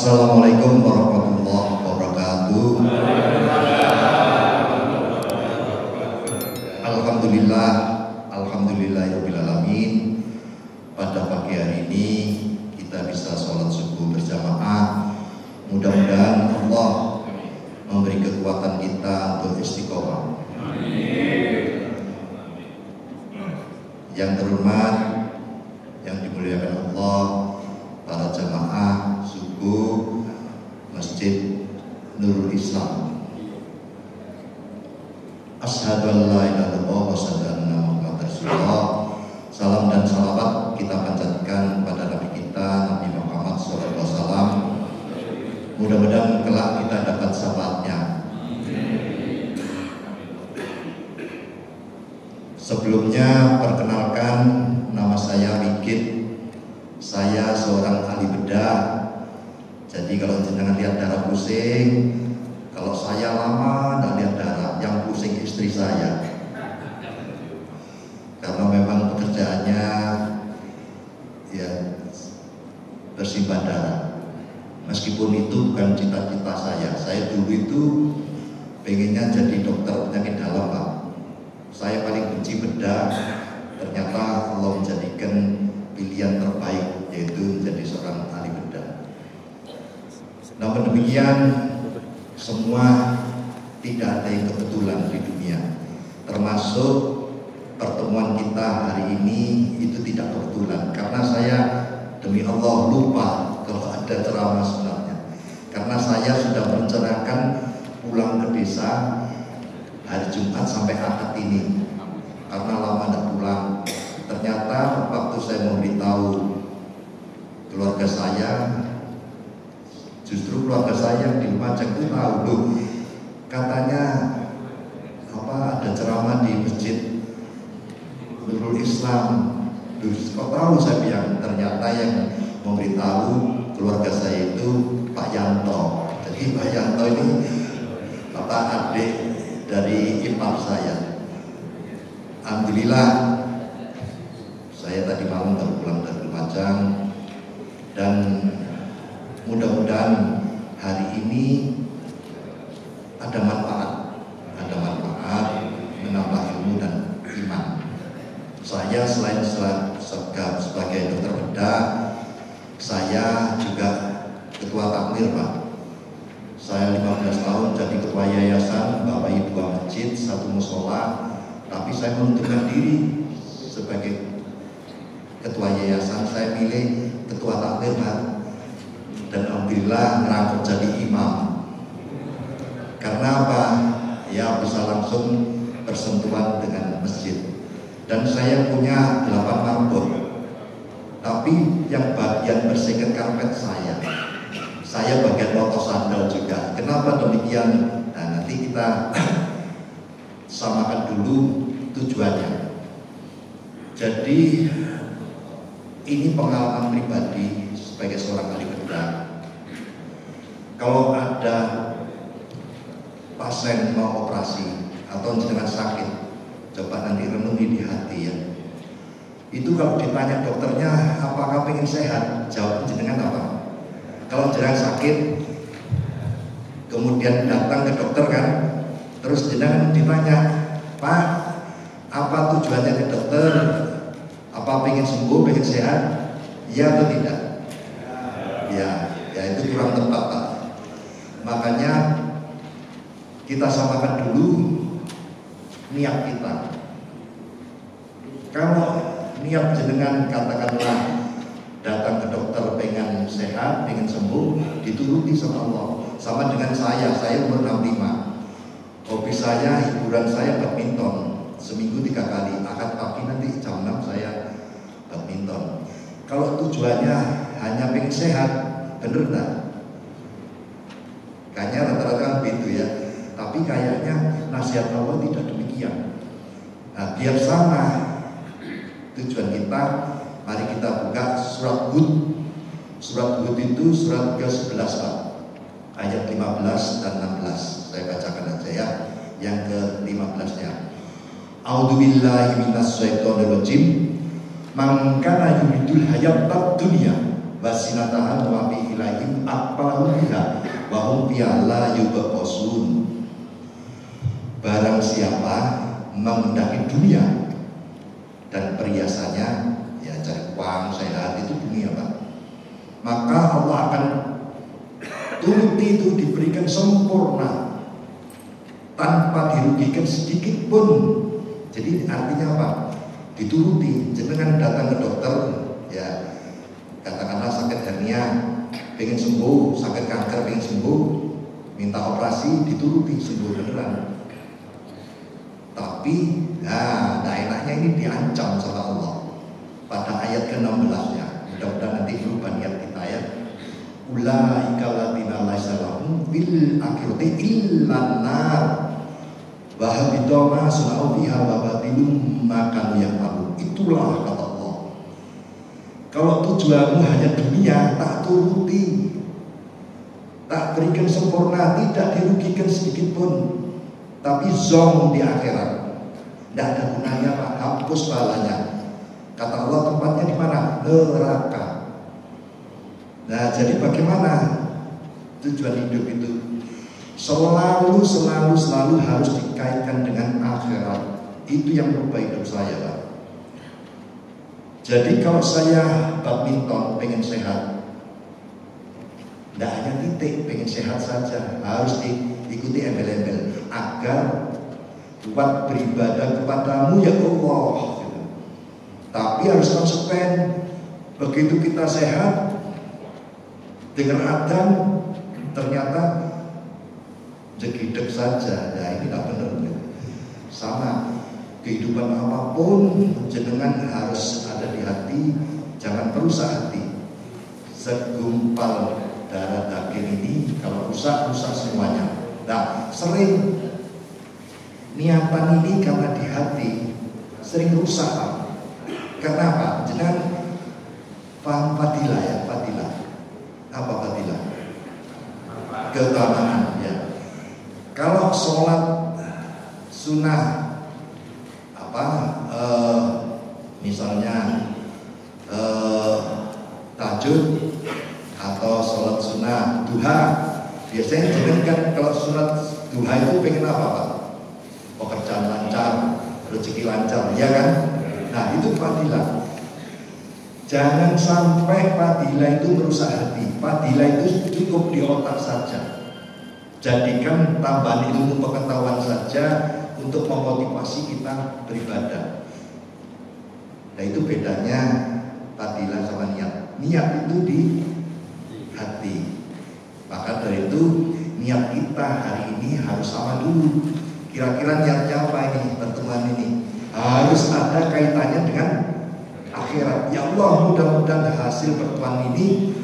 Assalamualaikum warahmatullahi wabarakatuh. Alhamdulillah, alhamdulillahirabbil alamin. Pada pagi hari ini kita bisa sholat subuh berjamaah. Mudah-mudahan Allah memberi kekuatan kita untuk istiqomah. Yang terhormat, yang dimuliakan Allah, para jamaah subuh Masjid Nurul Islam. Asyhadu an la ilaha illallah wa asyhadu anna Muhammadar Rasulullah. Salam dan salawat kita panjatkan pada Nabi kita Nabi Muhammad SAW. Mudah-mudahan kelak kita dapat syafaatnya. Sebelumnya perkenalkan, nama saya Wigit. Saya seorang ahli bedah. Jadi kalau jenengan lihat darah pusing, kalau saya lama tidak lihat darah, yang pusing istri saya. Karena memang pekerjaannya ya bersimbah darah. Meskipun itu bukan cita-cita saya. Saya dulu itu pengennya jadi dokter penyakit dalam, Pak. Saya paling benci bedah. Ternyata Allah menjadikan pilihan terbaik, yaitu menjadi seorang ahli bedah. Namun demikian, semua tidak ada yang kebetulan di dunia. Termasuk pertemuan kita hari ini itu tidak kebetulan. Karena saya demi Allah lupa kalau ada ceramah sebenarnya. Karena saya sudah merencanakan pulang ke desa hari Jumat sampai Ahad ini. Karena lama tidak pulang. Ternyata waktu saya memberitahu keluarga saya, justru keluarga saya di Lumajang itu tahu, loh, katanya ada ceramah di Masjid Nurul Islam. Kok tahu? Saya bilang, ternyata yang memberitahu keluarga saya itu Pak Yanto. Jadi Pak Yanto ini adik dari ipar saya. Alhamdulillah, saya tadi malam baru pulang dari Lumajang, dan mudah-mudahan hari ini ada manfaat menambah ilmu dan iman. Saya selain sebagai dokter bedah, saya juga ketua takmir, Pak. Saya 15 tahun jadi ketua yayasan, bawahi 2 masjid, 1 musola. Tapi saya mengundurkan diri sebagai ketua yayasan. Saya pilih ketua takmir, Pak. Dan alhamdulillah ngerangkut jadi imam. Karena apa? Ya bisa langsung bersentuhan dengan masjid. Dan saya punya 8 marbot. Tapi yang bagian bersihkan karpet saya bagian motor sandal juga. Kenapa demikian? Nah, nanti kita samakan dulu tujuannya. Jadi ini pengalaman pribadi sebagai seorang ahli bedah. Kalau ada pasien mau operasi atau jenengan sakit, coba nanti renungi di hati ya. Itu kalau ditanya dokternya apakah pengen sehat, jawab jenengan apa? Kalau jenengan sakit, kemudian datang ke dokter kan, terus jenengan ditanya, Pak, apa tujuannya ke dokter? Apa pengen sembuh, pengen sehat? Ya atau tidak? Ya itu kurang tepat, Pak. Makanya kita samakan dulu niat kita. Kalau niat jenengan katakanlah datang ke dokter pengen sehat, pengen sembuh, dituruti sama Allah. Sama dengan saya umur 65. Hobi saya, hiburan saya badminton. Seminggu 3 kali. Akad pagi nanti jam 6 saya badminton. Kalau tujuannya hanya pengen sehat, bener enggak? Kayaknya rata-rata begitu ya. Tapi kayaknya nasihat Allah tidak demikian. Nah, biar sama tujuan kita, mari kita buka surat Hud. Surat Hud itu surat ke-11, Pak. Ayat 15 dan 16. Saya bacakan aja ya. Yang ke-15-nya. A'udzubillahi minasyaitonirrajim. Man kana yuridul hayatad dunya wasinatahan wa fi ilaihim aqbalu biha wa hum bi'ala yubaqasun. Barang siapa menghendaki dunia dan perhiasannya, ya cari uang, sehat, itu dunia Pak, maka Allah akan turuti itu, diberikan sempurna tanpa dirugikan sedikit pun. Jadi artinya apa? Dituruti. Jenengan datang ke dokter, ya katakanlah sakit hernia, pengen sembuh, sakit kanker pengen sembuh, minta operasi, dituruti, sembuh beneran. Tapi nah enaknya ini diancam sama Allah pada ayat ke-16-nya. Mudah-mudahan nanti berubah niat kita ya. Ulaika alladziina laisa lahum fil akhirati illan nar wa habita ma sana'u fiha wa batilum ma kanu ya'malun. Itulah kata Allah, kalau tujuanmu hanya dunia, tak turuti, tak berikan sempurna, tidak dirugikan sedikit pun, tapi zong di akhirat, tidak ada gunanya Pak, hapus pahalanya. Kata Allah tempatnya di mana? Neraka. Nah, jadi bagaimana tujuan hidup itu? Selalu harus dikaitkan dengan akhirat. Itu yang merubah hidup saya Pak. Jadi kalau saya badminton pengen sehat, tidak hanya titik pengen sehat saja, harus diikuti embel-embel agar kuat beribadah kepadamu ya Allah gitu. Tapi harus konsekuen. Begitu kita sehat, dengan adzan ternyata jegidek saja, ya ini tidak benar gitu. Sama kehidupan apapun jenengan harus ada di hati, jangan merusak hati. Segumpal darah daging ini kalau rusak semuanya. Nah, sering niatan ini karena di hati sering rusak. Karena apa? Jenengan paham fadilah ya, fadilah. Apa fadilah? Keutamaan ya. Kalau sholat sunnah misalnya tahajud atau sholat sunnah duha, biasanya jenengan kan kalau sholat duha itu pengen apa Pak? Pekerjaan lancar, rezeki lancar, ya kan? Nah itu fadilah. Jangan sampai fadilah itu merusak hati. Fadilah itu cukup di otak saja. Jadikan tambahan ilmu pengetahuan saja untuk memotivasi kita beribadah. Nah itu bedanya fadilah sama niat. Niat itu di hati. Maka dari itu niat kita hari ini harus sama dulu. Kira-kira niatnya apa ini? Pertemuan ini harus ada kaitannya dengan akhirat. Ya Allah, mudah-mudahan hasil pertemuan ini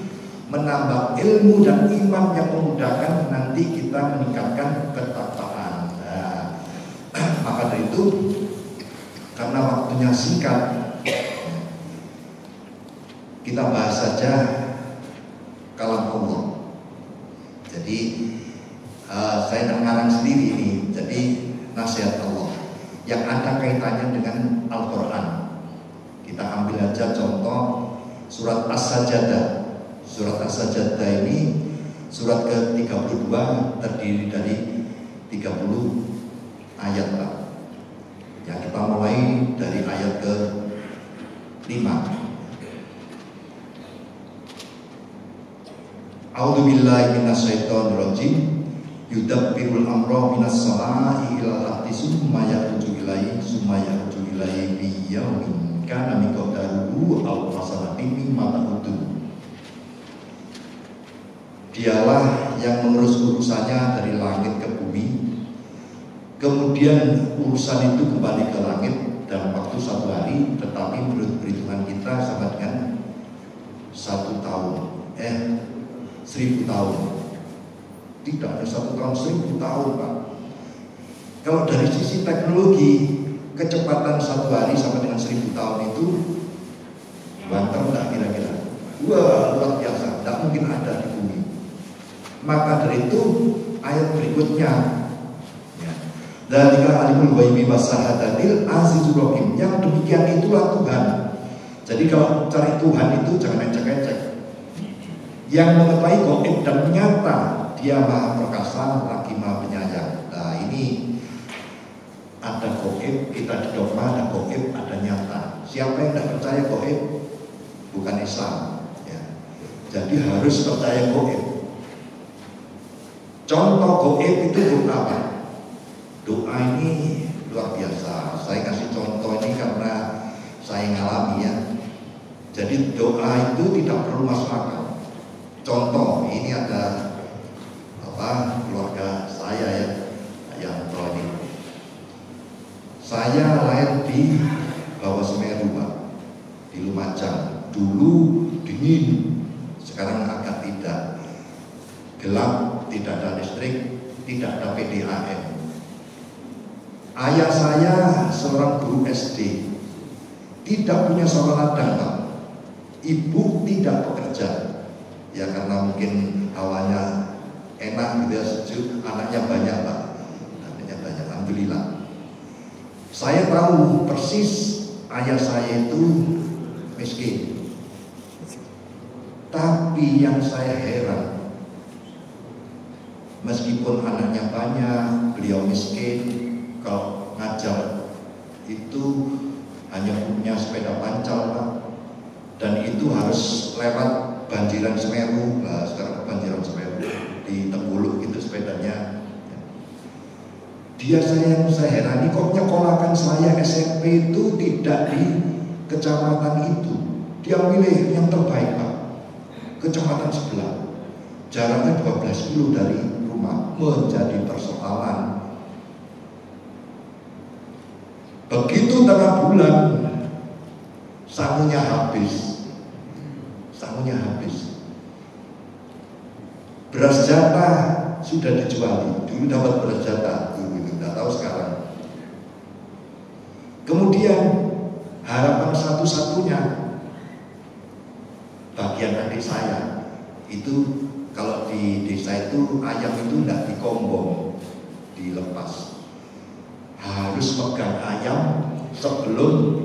menambah ilmu dan iman yang memudahkan nanti kita meningkatkan ketakwaan. Nah, maka dari itu karena waktunya singkat, kita bahas saja kalam Allah. Jadi saya ngarang sendiri ini. Jadi nasihat Allah yang ada kaitannya dengan Al-Quran. Kita ambil aja contoh surat As-Sajdah. Surat As-Sajdah ini surat ke-32 terdiri dari 30 ayat Pak. Ya, kita mulai dari ayat ke-5. A'udzubillahi minasyaitonirrajim. Yudabbirul amra minas samaa'i ilal ardi summa yarju ilaihi fi yaumin kana miqdaruhu aw fasanatin mimma ta'udun. Dialah yang mengurus urusannya dari langit ke bumi, kemudian urusan itu kembali ke langit dalam waktu 1 hari, tetapi menurut perhitungan kita sama dengan 1 tahun 1000 tahun. Tidak ada 1 tahun, 1000 tahun Pak. Kalau dari sisi teknologi, kecepatan 1 hari sama dengan 1000 tahun itu banteng tak kira-kira? Wah, luar biasa, tidak mungkin ada di bumi. Maka dari itu ayat berikutnya, Dzalika alimul ghaibi wasyahadatil azizur rahim. Yang demikian itulah Tuhan. Jadi kalau cari Tuhan itu jangan ecek-ecek. yang mengetahui gaib dan nyata, Dia Maha Perkasa lagi Maha Penyayang. Nah ini ada gaib, kita di dogma ada gaib, ada nyata. Siapa yang tidak percaya gaib bukan Islam ya. Jadi harus percaya gaib. Contoh gaib itu doa apa? Doa ini luar biasa. Saya kasih contoh ini karena saya ngalami ya. Jadi doa itu tidak perlu masuk akal. Contoh, ini ada keluarga saya ya, yang ini. Saya lahir di bawah Semeru, Pak, di Lumajang. Dulu dingin, sekarang agak tidak. Gelap, tidak ada listrik, tidak ada PDAM. Ayah saya seorang guru SD, tidak punya sekolah ladang, Pak. Ibu tidak bekerja, ya karena mungkin awalnya enak gitu ya, sejuk, anaknya banyak, Pak. Anaknya banyak, alhamdulillah. Saya tahu persis ayah saya itu miskin. Tapi yang saya heran, meskipun anaknya banyak, beliau miskin, kalau ngajar itu hanya punya sepeda pancal, Pak. Dan itu harus lewat banjiran Semeru. Nah, sekarang banjiran Semeru di Tenggulu itu sepedanya. Dia yang saya herani kok nyekolahkan saya SMP itu tidak di kecamatan itu. Dia pilih yang terbaik, Pak, kecamatan sebelah. Jaraknya 12 kilo dari rumah. Menjadi persoalan. Begitu tengah bulan, sangunya habis. Beras jatah sudah dijual. Dulu dapat beras jatah, dulu itu tidak tahu sekarang. Kemudian harapan satu-satunya bagian adik saya itu, kalau di desa itu ayam itu tidak dikombong, dilepas. Harus pegang ayam sebelum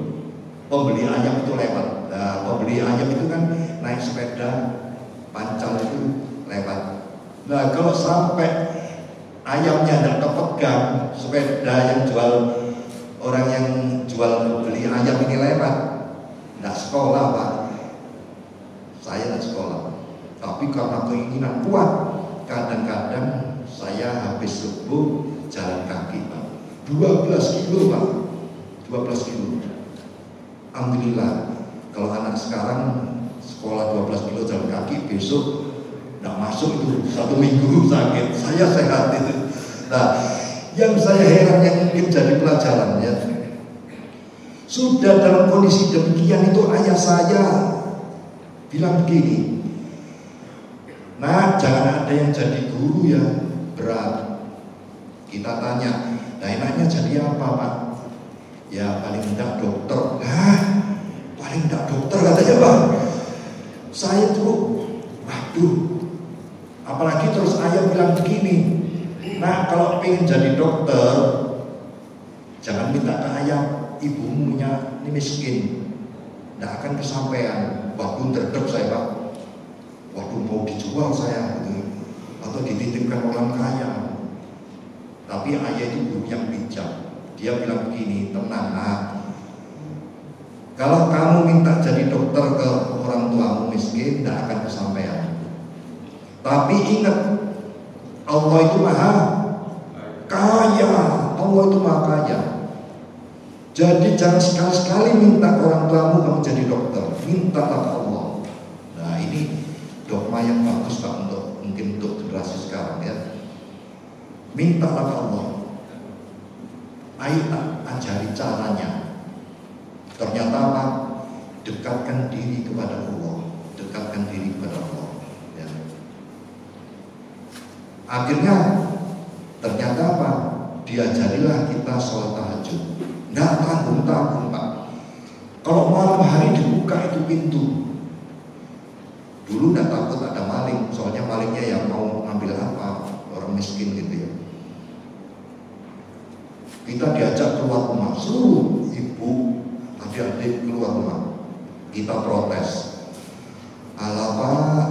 pembeli ayam itu lewat. Nah, pembeli ayam itu kan naik sepeda pancal itu lewat. Nah, kalau sampai ayamnya tidak kepegang, sepeda yang jual, orang yang jual beli ayam ini lewat, tidak sekolah, Pak. Saya tidak sekolah. Tapi karena keinginan kuat, kadang-kadang saya habis subuh jalan kaki, Pak. 12 kilo, Pak. 12 kilo. Alhamdulillah. Kalau anak sekarang sekolah 12 kilo jalan kaki, besok tidak masuk itu 1 minggu sakit. Saya sehat itu. Nah, yang saya heran yang mungkin jadi pelajaran ya, sudah dalam kondisi demikian itu ayah saya bilang begini, nah jangan ada yang jadi guru ya, berat. Kita tanya, nah enaknya jadi apa, Pak? Ya paling tidak dokter. Nah, paling tidak dokter katanya, Pak. Saya tuh, waduh, apalagi terus ayah bilang begini, nah kalau pengen jadi dokter, jangan minta ke ayah, ibunya ini miskin, tidak akan kesampaian. Waduh, terdep saya, Pak. Waduh, mau dijual saya gitu, atau dititipkan orang kaya. Tapi ayah itu guru yang bijak. Dia bilang begini, tenang, nak. Kalau kamu minta jadi dokter ke orang tuamu miskin, tidak akan kesampaian. Tapi ingat, Allah itu maha kaya. Allah itu maha kaya. Jadi jangan sekali-sekali minta orang tuamu kamu jadi dokter. Mintalah ke Allah. Nah ini dogma yang bagus, Pak, untuk mungkin untuk generasi sekarang ya. Mintalah ke Allah. Ayo ajari caranya. Ternyata apa? Dekatkan diri kepada Allah. Dekatkan diri kepada Allah ya. Akhirnya ternyata apa? Diajarilah kita sholat tahajud. Nggak tanggung-tanggung, Pak. Kalau malam hari dibuka itu pintu. Dulu nggak takut ada maling, soalnya malingnya yang mau ngambil apa, orang miskin gitu ya. Kita diajak keluar rumah, seluruh ibu, adik-adik keluar rumah. Kita protes. Alah, Pak,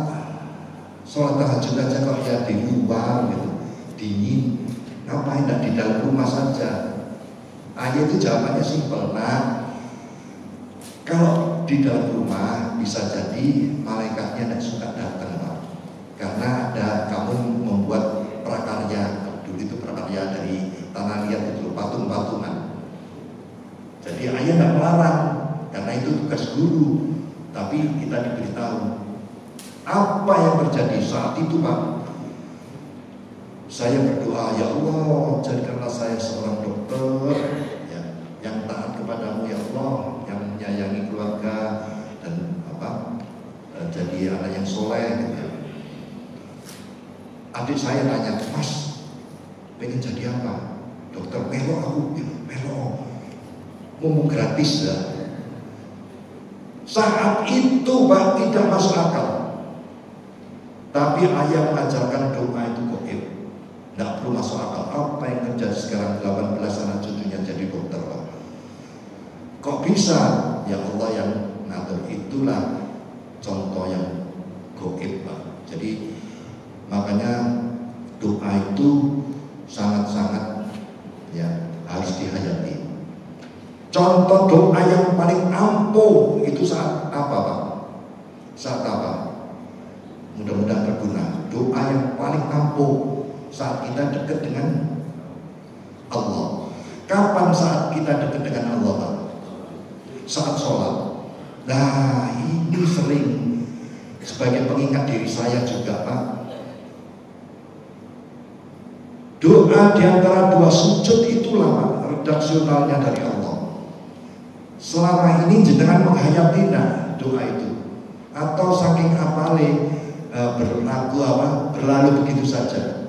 tahajud aja kok ya di luar gitu, dingin, ngapain tidak di dalam rumah saja? Ayah itu jawabannya simpel. Nah, kalau di dalam rumah bisa jadi malaikatnya tidak suka datang, Pak. Karena ada kamu membuat prakarya, dulu itu prakarya dari tanah liat itu, patung-patungan. Jadi ayah tidak melarang, karena itu tugas guru. Tapi kita diberitahu apa yang terjadi saat itu, Pak. Saya berdoa, ya Allah, jadikanlah saya seorang dokter ya, yang taat kepadamu ya Allah, yang menyayangi keluarga dan jadi anak yang soleh gitu. Adik saya tanya, Mas, pengen jadi apa? Dokter. Melo aku, melo. Mau gratis ya. Saat itu Pak tidak masuk akal. Tapi ayah mengajarkan doa itu goib. Tidak perlu masuk akal. Apa yang terjadi sekarang 18 anak cucunya jadi dokter, Pak? Kok bisa? Ya Allah yang ngatur. Itulah contoh yang goib, Pak. Jadi makanya doa itu sangat-sangat ya harus dihayati. Contoh doa yang paling ampuh itu saat apa, Pak? Saat apa? Mudah-mudahan berguna. Doa yang paling ampuh saat kita dekat dengan Allah. Kapan saat kita dekat dengan Allah, Pak? Saat sholat. Nah, ini sering sebagai pengingat diri saya juga, Pak. Doa di antara dua sujud itulah, Pak, redaksionalnya dari Allah. Selama ini jenengan menghayati doa itu, atau saking apale berlalu begitu saja.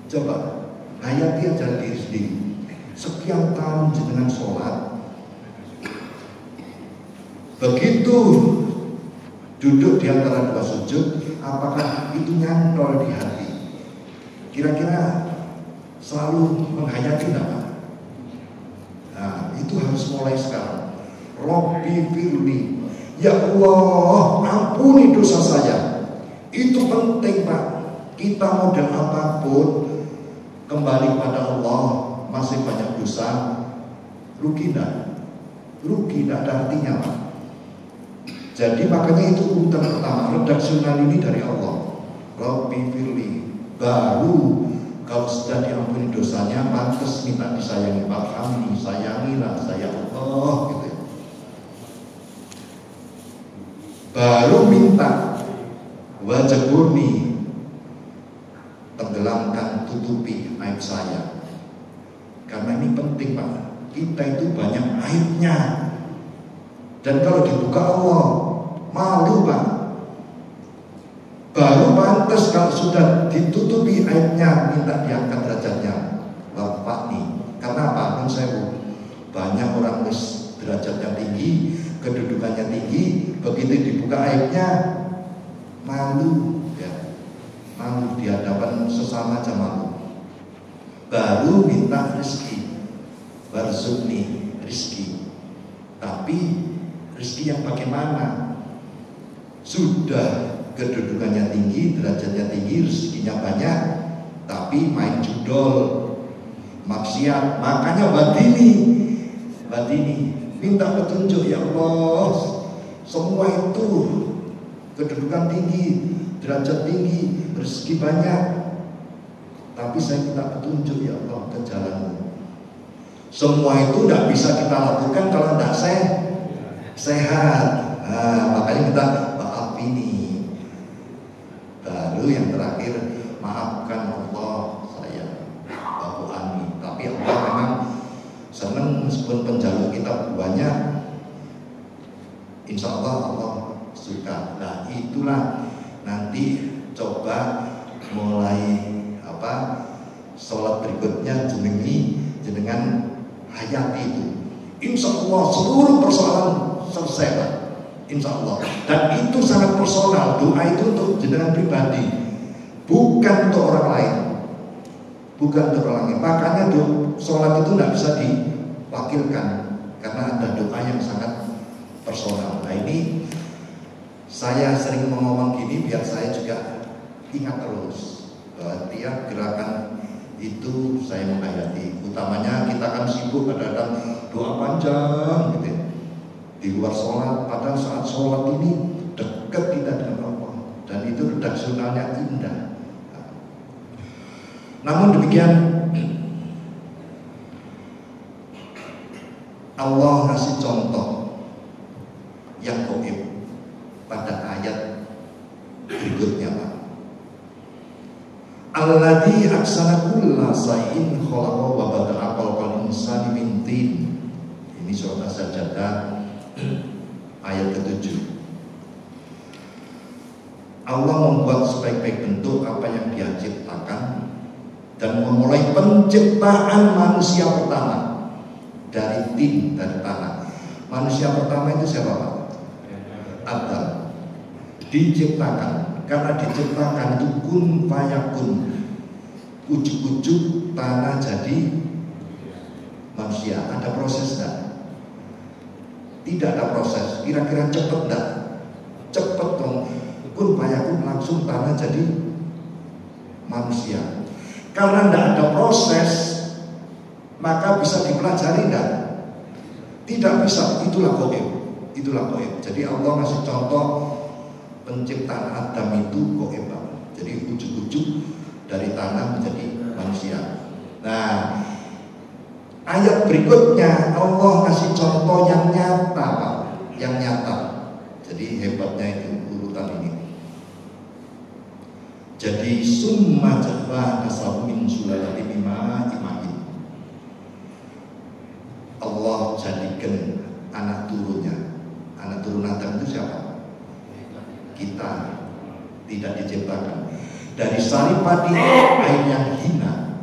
Coba hayati aja diri sendiri. Sekian tahun jenengan sholat, begitu duduk di antara dua sujud, apakah itu nyantol di hati? Kira-kira selalu menghayati apa? Nah, itu harus mulai sekarang. Robbi firli, ya Allah, ampuni dosa saya. Itu penting, Pak. Kita model apapun kembali kepada Allah, masih banyak dosa, rugi enggak? Rugi enggak ada artinya, Pak. Jadi makanya itu urutan pertama, redaksional ini dari Allah. Robbi firli, baru kalau sudah diampuni dosanya, pantas minta disayangi. Alhamdulillah, sayangilah saya Allah, gitu ya. Baru minta wajibuni, tenggelamkan, tutupi aib saya. Karena ini penting, Pak. Kita itu banyak aibnya. Dan kalau dibuka Allah, malu, Pak. Baru pantas kalau sudah ditutupi aibnya, minta diangkat derajatnya. Bapak nih, karena apa? Nun sewu, banyak orang derajatnya tinggi, kedudukannya tinggi, begitu dibuka aibnya, malu, ya, malu di hadapan sesama aja malu. Baru minta rezeki, warzuqni rezeki. Tapi rezeki yang bagaimana? Sudah kedudukannya tinggi, derajatnya tinggi, rezekinya banyak, tapi main judol, maksiat. Makanya batini, minta petunjuk, ya Allah. Semua itu kedudukan tinggi, derajat tinggi, rezeki banyak, tapi saya minta petunjuk, ya Allah, ke jalanmu. Semua itu tidak bisa kita lakukan kalau tidak sehat. Nah, makanya kita maaf ini. Baru yang terakhir, maafkan Allah saya, Bapak Ani. Tapi Allah memang senang meskipun penjalur kita banyak, insya Allah Allah suka. Nah, itulah nanti coba mulai sholat berikutnya jenengan hayati itu. Insya Allah seluruh persoalan selesai, Pak. Insya Allah. Dan itu sangat personal. Doa itu untuk jenengan pribadi, bukan untuk orang lain. Bukan untuk orang lain. Makanya sholat itu tidak bisa diwakilkan, karena ada doa yang sangat personal. Nah, ini saya sering ngomong gini biar saya juga ingat terus bahwa tiap gerakan itu saya menghayati. Utamanya kita kan sibuk kadang-kadang doa panjang gitu ya. Di luar sholat, padahal saat sholat ini dekat kita dengan Allah, dan itu redaksionalnya indah. Namun demikian, Allah ngasih contoh yang gaib pada ayat berikutnya, Pak. Alladzi ahsana kulla shay'in khalaqa wa bada'a khalqal insani min tin. Ini surat As-Sajdah ayat ke-7. Allah membuat sebaik-baik bentuk apa yang Dia ciptakan dan memulai penciptaan manusia pertama dari tin, dari tanah. Manusia pertama itu siapa, Pak? Adam. Diciptakan, karena diciptakan itu kun fayakun, ujuk-ujuk tanah jadi manusia. Ada proses enggak? Tidak ada proses. Kira-kira cepet enggak? Cepet dong. Kun fayakun langsung tanah jadi manusia. Karena tidak ada proses, maka bisa dipelajari enggak? Tidak bisa. Itulah gaib. Itulah gaib. Jadi Allah ngasih contoh penciptaan Adam itu gaib. Jadi ujuk-ujuk dari tanah menjadi manusia. Nah, ayat berikutnya Allah ngasih contoh yang nyata, Pak. Yang nyata. Jadi hebatnya itu urutan ini. Jadi summa ja'ala nasabu min sulalati mimma imahin. Allah jadikan anak turunnya. Anak turun Adam itu siapa? Kita. Tidak diciptakan dari sari padi air yang hina,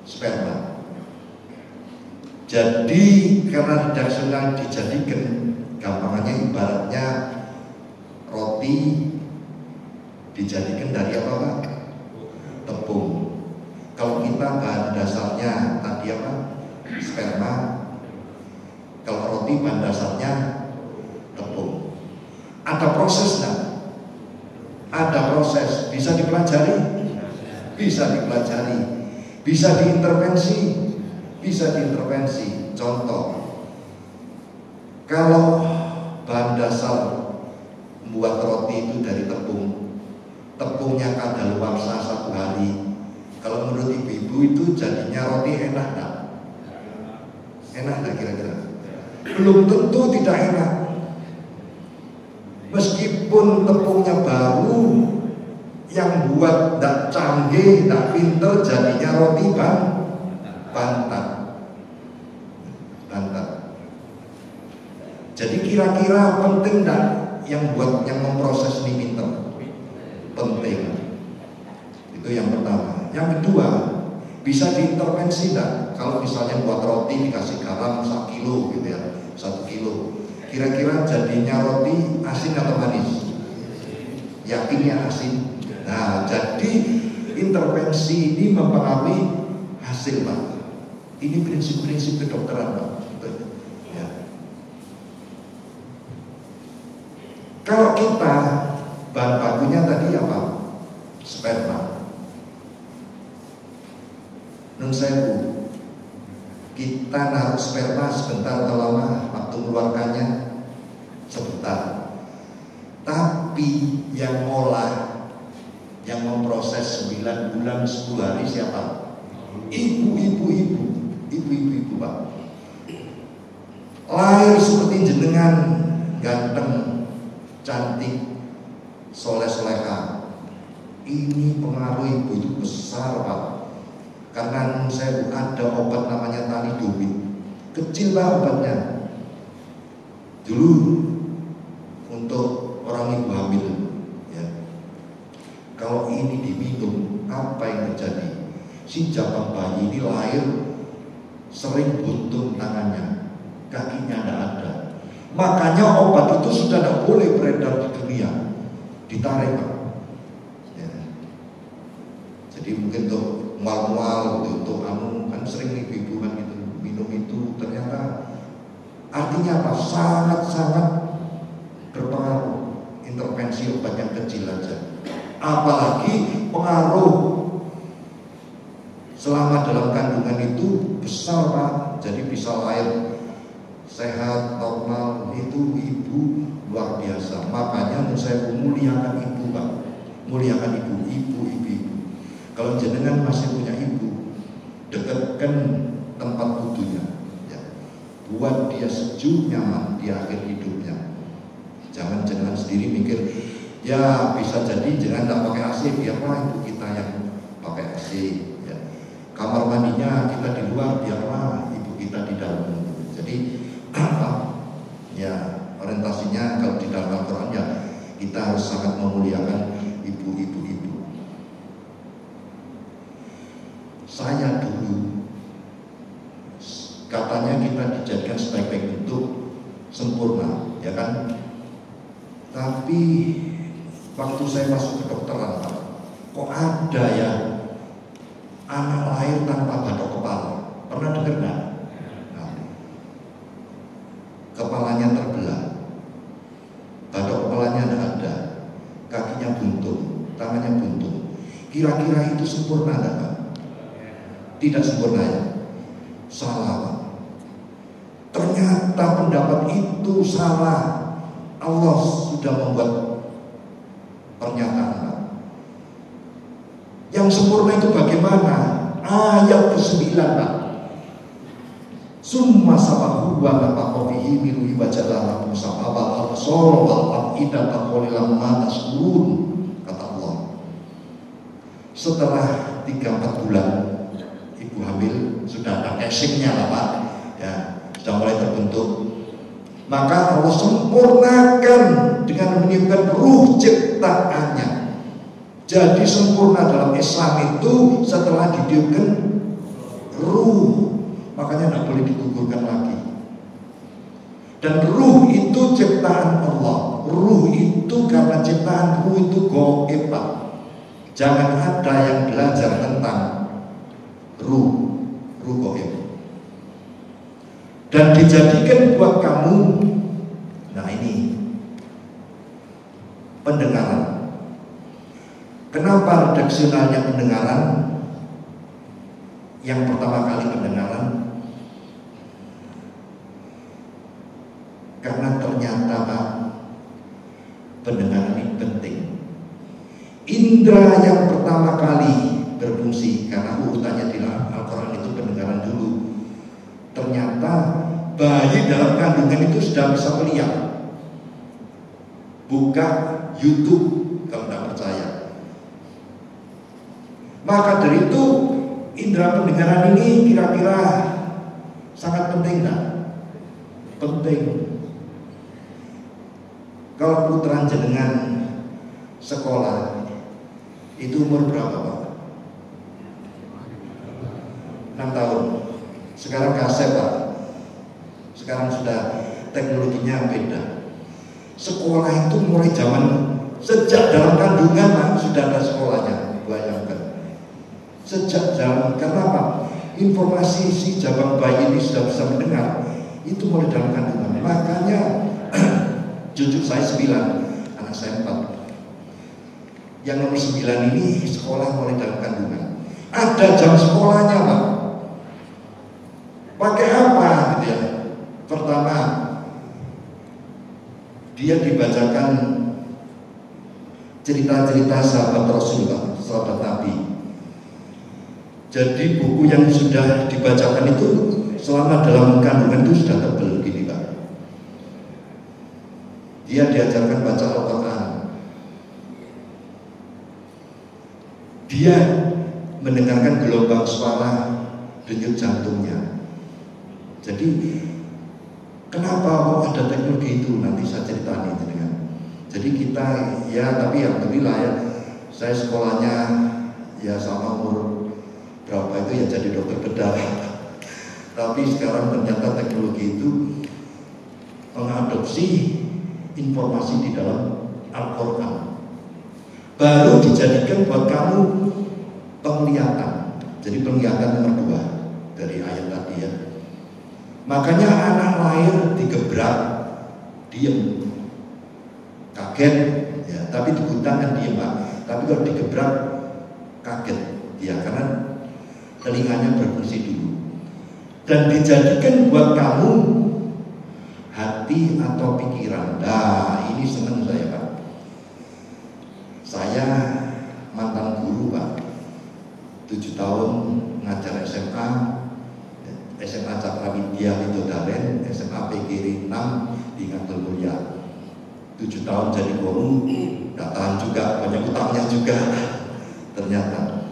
sperma. Jadi karena redaksional dijadikan, gampangannya ibaratnya roti dijadikan dari apa, Pak? Tepung. Kalau kita bahan dasarnya tadi apa? Sperma. Kalau roti bahan dasarnya tepung. Ada proses enggak? Ada proses. Bisa dipelajari? Bisa dipelajari. Bisa diintervensi? Bisa diintervensi. Contoh, kalau bahan dasar membuat roti itu dari tepung, tepungnya kadaluarsa 1 hari. Kalau menurut ibu-ibu itu jadinya roti enak enggak? Enak enggak kira-kira? Belum tentu tidak enak. Meskipun tepungnya baru, yang buat tidak canggih, tidak pinter, jadinya roti bantat. Jadi kira-kira penting tidak yang buat yang memproses ini pinter? Penting. Itu yang pertama. Yang kedua, bisa diintervensi tidak? Kalau misalnya buat roti dikasih garam 1 kilo gitu ya, 1 kilo. Kira-kira jadinya roti asin atau manis? Yakinnya asin. Nah, jadi intervensi ini mempengaruhi hasil, Pak. Ini prinsip-prinsip kedokteran, Pak. Ya. Kalau kita bahan bakunya tadi apa? Sperma. Nun sewu. Kita naruh sperma sebentar atau lama, waktu mengeluarkannya sebentar. Tapi yang ngolah, yang memproses 9 bulan 10 hari siapa? Ibu-ibu, Pak. Lahir seperti jenengan, ganteng, cantik, soleh-soleha. Ini pengaruh ibu itu besar, Pak. Karena saya ada obat namanya talidomid. Kecil lah obatnya. Dulu untuk orang ibu hamil, ya. Kalau ini diminum, apa yang terjadi? Si jabang bayi ini lahir sering buntung tangannya, kakinya tidak ada. Makanya obat itu sudah tidak boleh beredar di dunia, ditarik, Pak. Ya. Jadi mungkin untuk mual-mual untuk kan sering ibu-ibu kan gitu minum itu, ternyata artinya apa? Sangat-sangat berpengaruh. Intervensi obat yang kecil aja. Apalagi pengaruh selama dalam kandungan itu besar Pak. Jadi bisa lahir sehat, normal, itu ibu luar biasa. Makanya saya muliakan ibu Pak, muliakan ibu. Kalau jenengan masih punya ibu, dekatkan tempat wudhunya, ya. Buat dia sejuk nyaman di akhir hidupnya. Jangan jenengan sendiri mikir, ya bisa jadi jangan tak pakai AC, biarlah ibu kita yang pakai AC. Ya. Kamar mandinya kita di luar, biarlah ibu kita di dalam. Jadi ya orientasinya kalau di dalam Al-Quran ya kita harus sangat memuliakan ibu-ibu. Saya dulu katanya kita dijadikan sebaik-baik bentuk sempurna, ya kan? Tapi waktu saya masuk ke kedokteran, kok ada ya anak lahir tanpa batok kepala? Pernah dengar nggak? Nah, kepalanya terbelah, batok kepalanya tidak ada, kakinya buntung, tangannya buntung. Kira-kira itu sempurna nggak Pak? Tidak sempurna ya? Salah. Ternyata pendapat itu salah. Allah sudah membuat pernyataan. Yang sempurna itu bagaimana? Ayat ke-9 Pak. Summa sabahu wa nafaqa fihi min ruhi wa ja'ala lakum sam'a wal absara wal af'idata qalilan ma tashkurun, kata Allah. Setelah 3-4 bulan ibu hamil, sudah ada casingnya lah Pak, ya sudah mulai terbentuk. Maka Allah sempurnakan dengan meniupkan ruh ciptaannya. Jadi sempurna dalam Islam itu setelah ditiupkan ruh. Makanya tidak boleh digugurkan lagi. Dan ruh itu ciptaan Allah. Ruh itu karena ciptaan ruh itu gaib Pak. Jangan ada yang belajar tentang ruh gaib. Dan dijadikan buat kamu, nah ini pendengaran. Kenapa redaksionalnya pendengaran? Yang pertama kali pendengaran, karena ternyata Pak, pendengaran ini penting. Indra yang pertama kali berfungsi, karena urutannya di Al-Quran itu pendengaran dulu. Ternyata bayi dalam kandungan itu sudah bisa melihat. Buka YouTube kalau tidak percaya. Maka dari itu indera pendengaran ini kira-kira sangat penting nggak? Penting. Kalau putra jenengan sekolah itu umur berapa Pak? 6 tahun. Sekarang kasep Pak. Sekarang sudah teknologinya beda. Sekolah itu mulai zaman sejak dalam kandungan Pak, sudah ada sekolahnya. Bayangkan. Sejak zaman, karena apa? Informasi si jabang bayi ini sudah bisa mendengar. Itu mulai dalam kandungan. Makanya cucu saya 9, anak saya 4. Yang nomor 9 ini sekolah mulai dalam kandungan. Ada jam sekolahnya Pak. Pakai apa gitu ya? Pertama, dia dibacakan cerita-cerita sahabat Rasulullah, sahabat Nabi. Jadi buku yang sudah dibacakan itu selama dalam kandungan itu sudah tebal gini Pak. Dia diajarkan baca Al-Quran. Dia mendengarkan gelombang suara denyut jantungnya. Jadi kenapa kok ada teknologi itu, nanti saya ceritain dengan. Jadi kita ya, tapi alhamdulillah ya, saya sekolahnya ya sama umur berapa itu ya jadi dokter bedah. Tapi sekarang ternyata teknologi itu mengadopsi informasi di dalam Al-Quran, baru dijadikan buat kamu penglihatan. Jadi penglihatan nomor 2 dari ayat tadi ya. Makanya anak lahir digebrak, diem, kaget, ya. Tapi dibuntang kan diem Pak. Tapi kalau digebrak kaget dia karena telinganya berfungsi dulu. Dan dijadikan buat kamu hati atau pikiran. Nah, ini senang saya, Pak. Saya mantan guru, Pak. 7 tahun ngajar SMA Cakrawidya Widodaren, SMA PGRI 6 di Ngatul Mulia. 7 tahun jadi guru, gak tahan juga, banyak utangnya juga ternyata.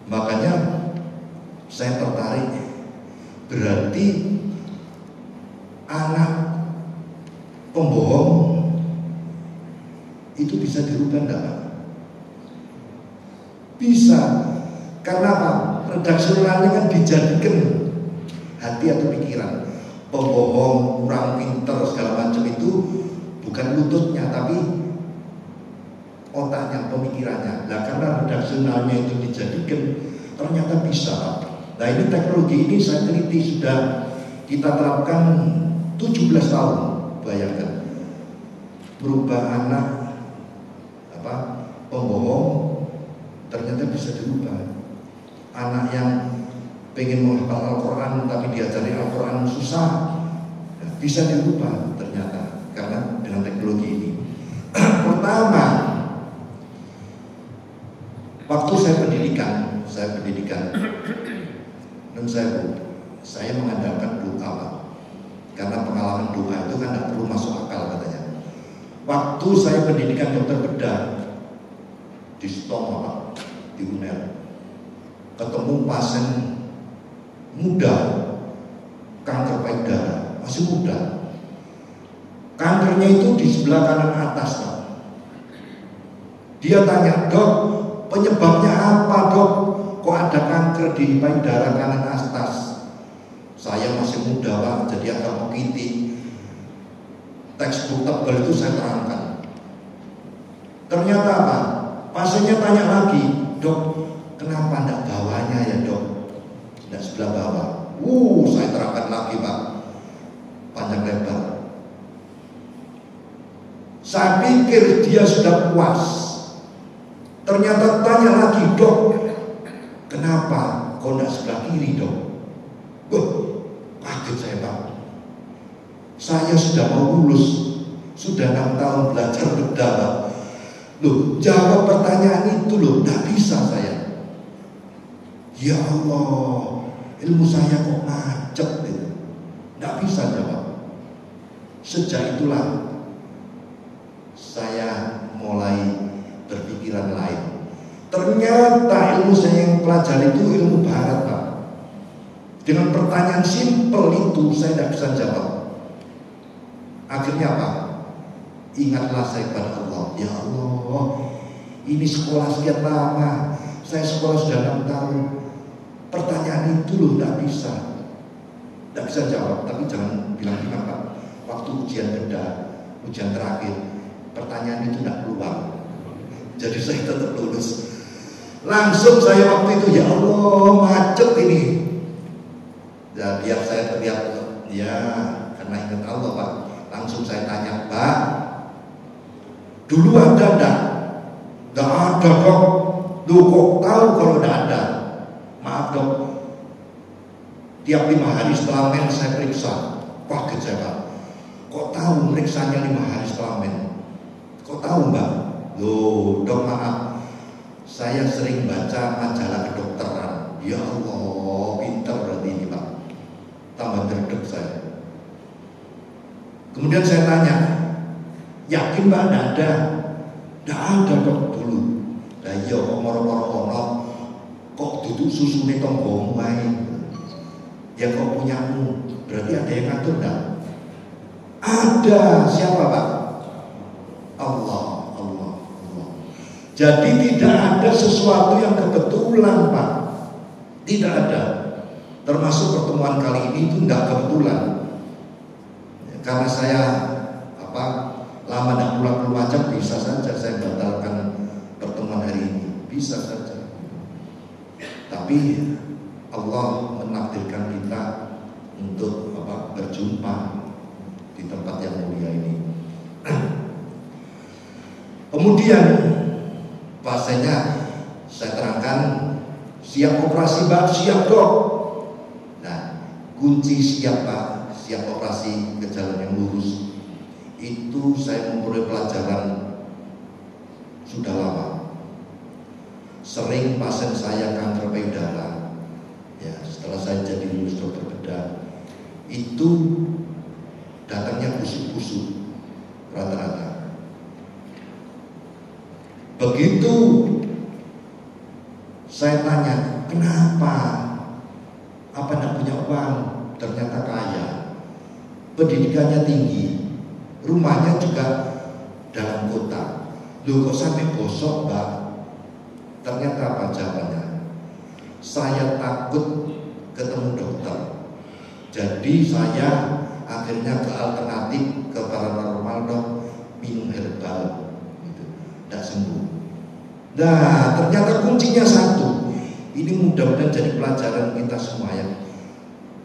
Makanya saya tertarik, berarti anak pembohong itu bisa dirubah enggak, Pak? Bisa. Karena apa? Redaksionalnya kan dijadikan hati atau pikiran. Pembohong, kurang pinter, segala macam itu bukan lututnya, tapi otaknya, pemikirannya. Nah, karena redaksionalnya itu dijadikan, ternyata bisa, Pak. Nah, ini teknologi ini saya teliti sudah kita terapkan 17 tahun. Bayangkan, merubah anak pembohong ternyata bisa dirubah. Anak yang pengen menghafal Al-Quran tapi diajari Al-Quran susah, bisa dirubah ternyata karena dengan teknologi ini. Pertama, waktu saya pendidikan dan saya mengandalkan doa, Pak. Karena pengalaman doa itu kan tidak perlu masuk akal katanya. Waktu saya pendidikan dokter bedah di Stoma, Pak, di UNER, ketemu pasien muda, kanker payudara, masih muda. Kankernya itu di sebelah kanan atas, Pak. Dia tanya, "Dok, penyebabnya apa, Dok? Kok ada kanker di payudara kanan atas?" Saya masih muda, Pak, jadi agak mengkiti. Textbook tebal itu saya terangkan. Ternyata apa? Pasiennya tanya lagi, "Dok, kenapa enggak bawahnya ya, Dok? Enggak sebelah bawah." Saya terangkan lagi, Pak, panjang lebar. Saya pikir dia sudah puas. Ternyata tanya lagi, "Dok, kenapa kok enggak sebelah kiri, Dok?" Kaget saya, Pak. Saya sudah mau lulus, sudah 6 tahun belajar bedah, Pak. Jawab pertanyaan itu enggak bisa saya. Ya Allah, ilmu saya kok macet gitu. Enggak bisa jawab. Sejak itulah saya mulai berpikiran lain. Ternyata ilmu saya yang pelajari itu ilmu barat, Pak. Dengan pertanyaan simpel itu saya tidak bisa jawab. Akhirnya apa? Ingatlah saya kepada Allah. Ya Allah, ini sekolah sekian lama, saya sekolah sudah 6 tahun. Pertanyaan itu tidak bisa jawab. Tapi jangan bilang-bilang, Pak, waktu ujian bedah, ujian terakhir, pertanyaan itu tidak keluar. Jadi saya tetap lulus. Langsung saya waktu itu, ya Allah, macet ini. Ya biar saya terlihat, ya karena ingat Allah, Pak. Langsung saya tanya, "Pak, dulu ada enggak?" "Enggak ada, Dok." Kok tahu kalau enggak ada?" "Maaf, Dok, tiap 5 hari setelah men saya periksa." Kaget saya, Pak. "Kok tahu meriksanya 5 hari setelah men?" "Kok tahu, Mbak?" "Dok, maaf, saya sering baca majalah kedokteran." Ya Allah, pintar berarti ini, Pak. Tambah derdek saya. Kemudian saya tanya, "Yakin, Mbak, enggak ada?" "Enggak ada, Dok, dulu." "Lah iya kok moro-moro ono, kok duduk susune tonggomu wae?" "Ya kok punyamu, berarti ada yang ngatur enggak?" "Ada." "Siapa, Pak?" Allah. Jadi tidak ada sesuatu yang kebetulan, Pak. Tidak ada. Termasuk pertemuan kali ini itu enggak kebetulan. Karena saya lama tidak pulang ke Lumajang, bisa saja saya batalkan pertemuan hari ini, bisa saja. Tapi Allah menakdirkan kita untuk berjumpa di tempat yang mulia ini. Kemudian Siap operasi Pak, siap dok. Nah, kunci siap Pak, siap operasi ke jalan yang lurus, itu saya memperoleh pelajaran sudah lama. Sering pasien saya kanker payudara, ya setelah saya jadi lulus dokter bedah, itu datangnya busuk-busuk rata-rata. Begitu saya tanya, kenapa? Apa tidak punya uang? Ternyata kaya, pendidikannya tinggi, rumahnya juga dalam kota. Loh kok sampai gosok Mbak? Ternyata apa jawabannya? Saya takut ketemu dokter, jadi saya akhirnya ke alternatif, ke paranormal dok, minum herbal, gitu. Tidak sembuh. Nah, ternyata kuncinya satu. Ini mudah-mudahan jadi pelajaran kita semua ya.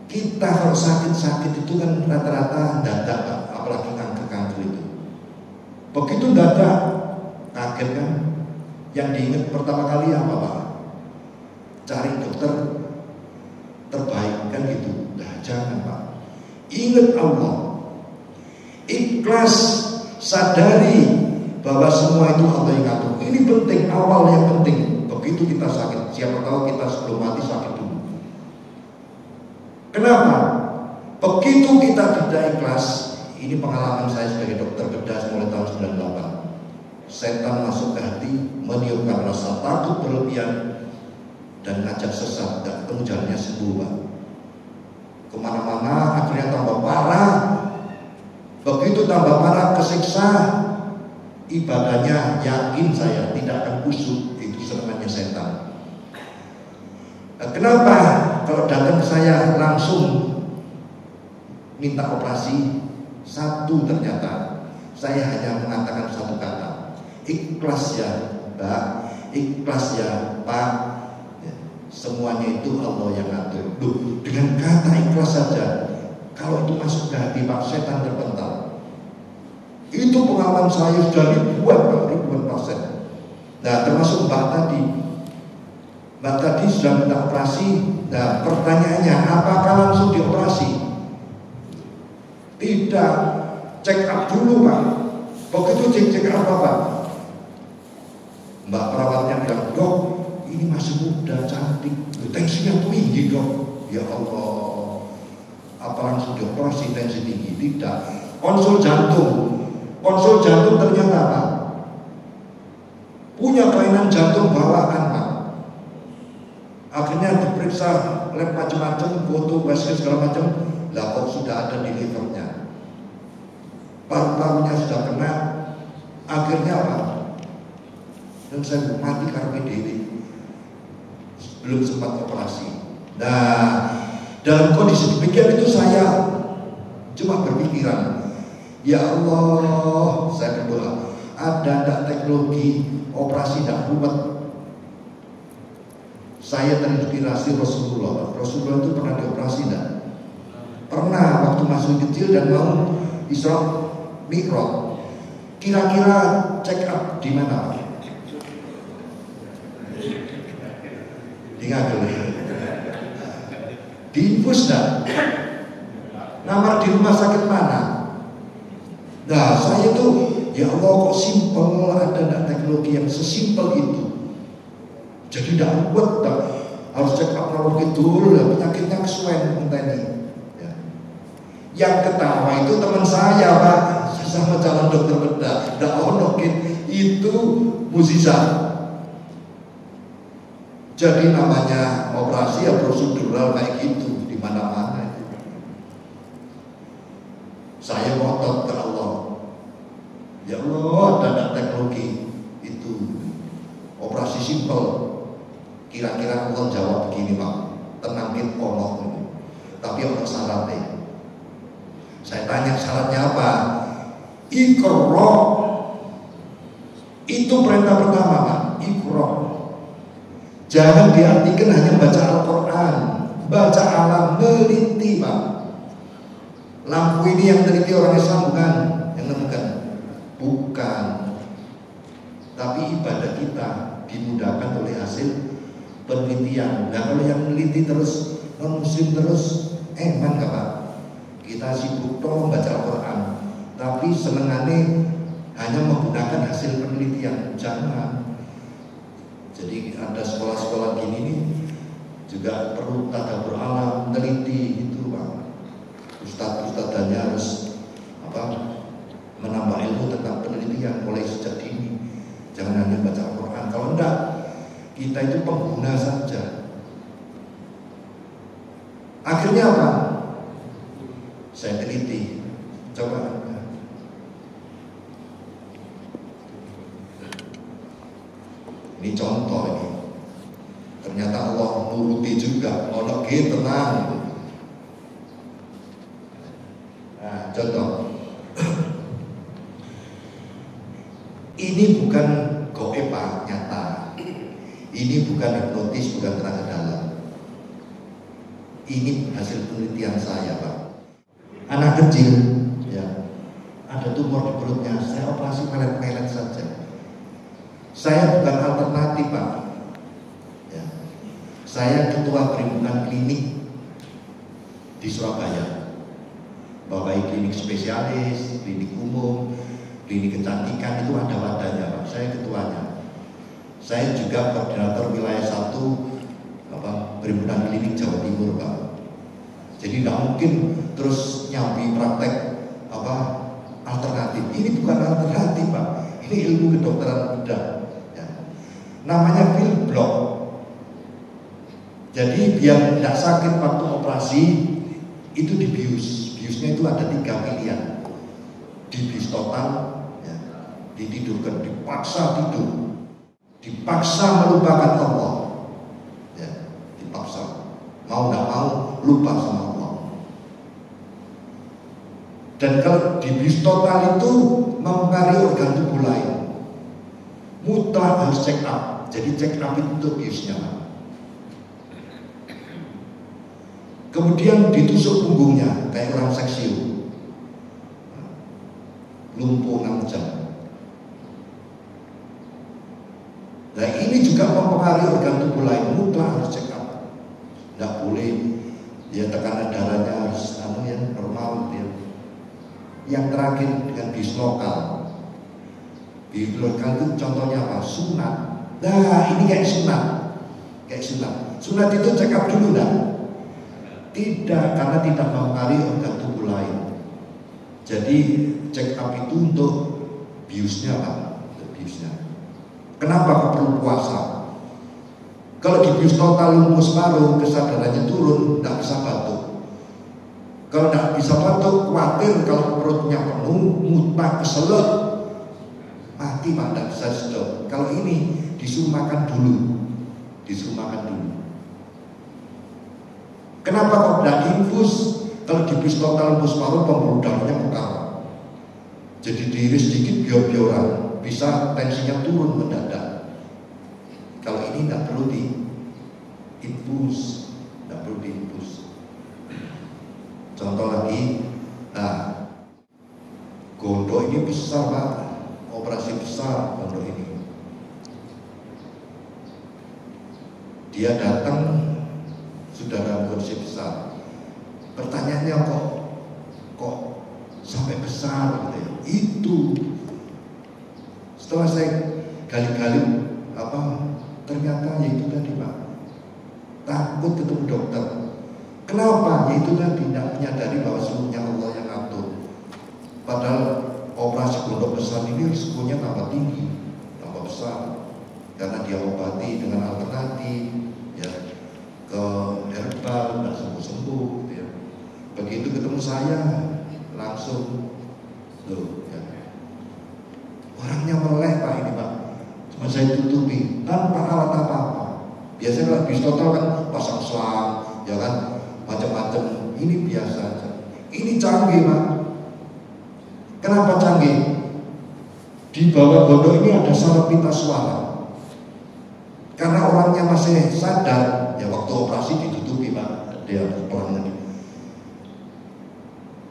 Kita kalau sakit-sakit itu kan rata-rata dadak Pak, apalagi kanker-kanker itu. Begitu dadak, kaget kan? Yang diingat pertama kali apa Pak? Cari dokter terbaik kan gitu. Nah, jangan Pak. Ingat Allah. Ikhlas, sadari bahwa semua itu Allah yang ngatur. Ini penting, awal yang penting. Begitu kita sakit, siapa tahu kita sebelum mati sakit dulu. Kenapa? Begitu kita tidak ikhlas, ini pengalaman saya sebagai dokter bedah mulai tahun 98. Setan masuk ke hati, meniupkan rasa takut berlebihan dan ngajak sesat, dan ketemu jalannya sembuh Pak. Kemana-mana akhirnya tambah parah. Begitu tambah parah, kesiksa, ibadahnya yakin saya tidak akan kusuk. Itu serangannya setan. Nah, kenapa kalau datang ke saya langsung minta operasi? Satu, ternyata saya hanya mengatakan satu kata, ikhlas ya Mbak, ikhlas ya Pak, ya, semuanya itu Allah yang ngatur. Loh, dengan kata ikhlas saja, kalau itu masuk ke hati Pak, setan terpental. Itu pengalaman saya sudah ribuan pasien. Nah, termasuk Mbak tadi. Mbak tadi sudah minta operasi. Nah, pertanyaannya, apakah langsung dioperasi? Tidak, check up dulu Pak. Begitu check up apa Pak? Mbak perawatnya bilang, dok, ini masih muda, cantik, tensinya tinggi dok. Ya Allah, apa langsung dioperasi tensi tinggi? Tidak. Konsul jantung ternyata Pak, punya kelainan jantung bawaan Pak. Akhirnya diperiksa lab macam-macam, foto, basket segala macam. Lah kok sudah ada di livernya, paru-parunya sudah kena. Akhirnya apa? Dan saya mati karena PDD, belum sempat operasi. Nah, dalam kondisi demikian itu saya cuma berpikiran, ya Allah, saya berdoa, ada tidak teknologi operasi tidak ruwet. Saya terinspirasi Rasulullah. Rasulullah itu pernah dioperasi tidak? Pernah, waktu masih kecil dan mau Isra Mi'raj. Kira-kira check up di mana? Di Ngagel. Di infus tidak? Namar di rumah sakit mana? Nah, saya tuh, ya Allah kok simpel, ada tidak teknologi yang sesimpel itu. Jadi tidak buat, harus check up nomor gitu, penyakitnya kesuwen menteni. Ya. Yang ketawa itu teman saya Pak, sama calon dokter bedah, tidak onokin itu mukjizat. Jadi namanya operasi ya prosedural kayak gitu di mana-mana. Saya ngotot ke Allah, ya Allah ada teknologi itu operasi simpel. Kira-kira Allah jawab begini Pak, tenangin Allah, tapi ada syaratnya. Saya tanya syaratnya apa? Iqra. Itu perintah pertama Pak, Iqra. Jangan diartikan hanya baca Al-Quran, baca alam, meliti Pak. Lampu ini yang teliti orang Islam bukan, yang nemukan bukan. Tapi ibadah kita dimudahkan oleh hasil penelitian. Nah kalau yang meneliti terus non muslim terus, emang nggak Pak? Kita sibuk toh baca Al-Quran, tapi senengannya hanya menggunakan hasil penelitian. Jangan. Jadi ada sekolah-sekolah gini nih juga perlu tadabbur alam, teliti itu Pak. Ustadz-ustadzanya harus menambah ilmu tentang penelitian mulai sejak dini. Jangan hanya baca Al-Quran. Kalau enggak, kita itu pengguna saja. Akhirnya apa? Saya teliti. Coba. Ini contoh ini. Ternyata Allah nuruti juga. Ono tenang. Nah, contoh. Ini bukan goib Pak, nyata. Ini bukan hipnotis, bukan tenaga dalam. Ini hasil penelitian saya Pak. Anak kecil, ya, ada tumor di perutnya. Saya operasi pelet-pelet saja. Saya bukan alternatif Pak. Ya. Saya ketua perhimpunan klinik di Surabaya. Bapak klinik spesialis, klinik umum, klinik kecantikan itu ada wadahnya Pak. Saya ketuanya. Saya juga koordinator wilayah 1 perhimpunan klinik Jawa Timur Pak. Jadi tidak mungkin terus nyambi praktek alternatif. Ini bukan alternatif Pak. Ini ilmu kedokteran bedah. Ya. Namanya field block. Jadi biar tidak sakit waktu operasi itu dibius. Biusnya itu ada 3 pilihan. Dibius total, ya, ditidurkan, dipaksa tidur, dipaksa melupakan Allah, ya, dipaksa, mau tidak mau lupa sama Allah. Dan kalau dibius total itu mempengaruhi organ tubuh lain, mutlak harus check up. Jadi check up itu untuk biusnya. Kemudian ditusuk punggungnya kayak orang seksiu, lumpuh 6 jam. Nah ini juga mempengaruhi organ tubuh lain, mutlak harus check up. Tidak boleh ya tekanan darahnya harus normal ya. Yang terakhir dengan bius lokal. Bius lokal itu contohnya apa? Sunat. Nah ini kayak sunat. Sunat itu check up dulu dah. Tidak, karena tidak mempengaruhi organ tubuh lain. Jadi check up itu untuk biusnya Pak, untuk biusnya. Kenapa perlu puasa? Kalau di bius total lumpuh separuh, kesadarannya turun, tidak bisa batuk. Kalau tidak bisa batuk, khawatir kalau perutnya penuh, muntah, keselak, mati Pak, tidak bisa stop. Kalau ini disuruh makan dulu, Kenapa kok tidak diinfus? Kalau di bius total lumpuh separuh, pembuluh darahnya mekar. Jadi diiris sedikit bior-bioran, bisa tensinya turun mendadak. Kalau ini tidak perlu diinfus, Contoh lagi, nah, gondok ini besar Pak, operasi besar gondok ini. Dia datang sudah dalam kondisi besar. Pertanyaannya kok sampai besar gitu ya? Itu setelah saya gali-gali ternyata yaitu tadi Pak, takut ketemu dokter. Kenapa? Yaitu tadi tidak menyadari bahwa seluruhnya Allah yang ngatur. Padahal operasi gondok besar ini risikonya tambah tinggi, tambah besar, karena dia obati dengan alternatif, ya, ke herbal dan sembuh-sembuh. Ya. Begitu ketemu saya langsung, loh, ya. Orangnya meleleh Pak ini Pak. Cuma saya tutupi tanpa alat apa-apa. Biasanya kalau bis total kan pasang selang, ya kan, macam-macam. Ini biasa aja. Ini canggih Pak. Kenapa canggih? Di bawah gondok ini ada saraf pita suara. Karena orangnya masih sadar, ya waktu operasi ditutupi Pak, dia pelan ini.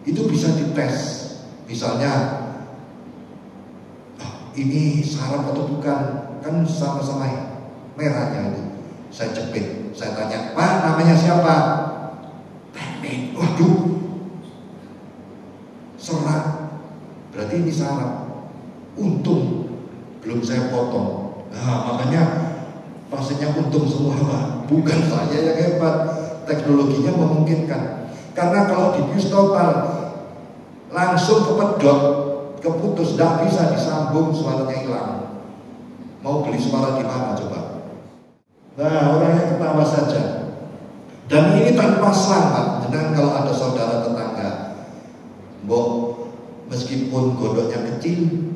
Itu bisa dites. Misalnya, ini saraf atau bukan? Kan sama-sama merahnya itu. Saya jepit, saya tanya, Pak namanya siapa? Teknik. Waduh, serat. Berarti ini sarap. Untung belum saya potong. Nah, makanya pasiennya untung semua Pak. Bukan saya yang hebat, teknologinya memungkinkan. Karena kalau dibius total langsung kepedot, keputus, tidak bisa disambung, suaranya hilang. Mau beli suara di mana coba? Nah, orangnya ketawa saja. Dan ini tanpa selang Pak. Dengan kalau ada saudara tetangga, mbok meskipun godoknya kecil,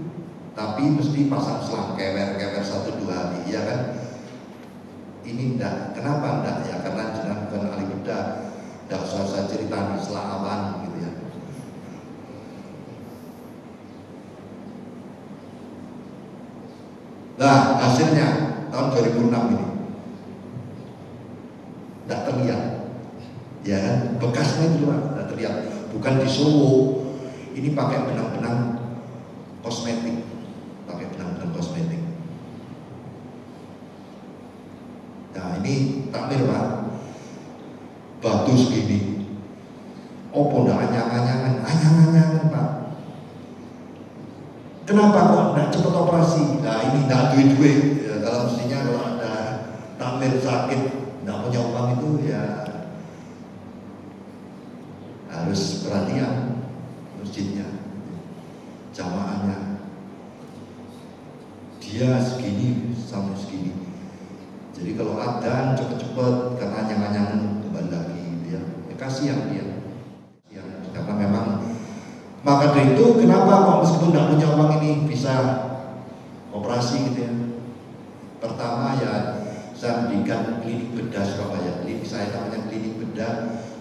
tapi mesti pasang selang, kewer-kewer 1-2 hari, ya kan? Ini enggak, kenapa enggak? Ya karena jenengan bukan ahli bedah, enggak usah saya cerita di selawan gitu ya. Nah, hasilnya tahun 2006 ini enggak terlihat, ya kan? Bekasnya juga enggak terlihat, bukan di Solo. Ini pakai benang-benang kosmetik, kosmetik. Nah ini takmir Pak, batu segini, opo ndak anyang-anyangan Pak. Kenapa kok ndak cepat operasi? Nah ini ndak duit-duit. Ya, kalau mestinya kalau ada takmir sakit ndak punya uang itu ya harus perhatian masjidnya, jamaahnya. Dia segini sampai segini. Jadi kalau adzan cepet-cepet karena anyang-anyangan kembali lagi gitu ya. Kasihan dia. Ya, karena memang maka dari itu kenapa kok meskipun tidak punya uang ini bisa operasi gitu ya. Pertama ya saya mendirikan klinik bedah Surabaya. Klinik saya namanya klinik bedah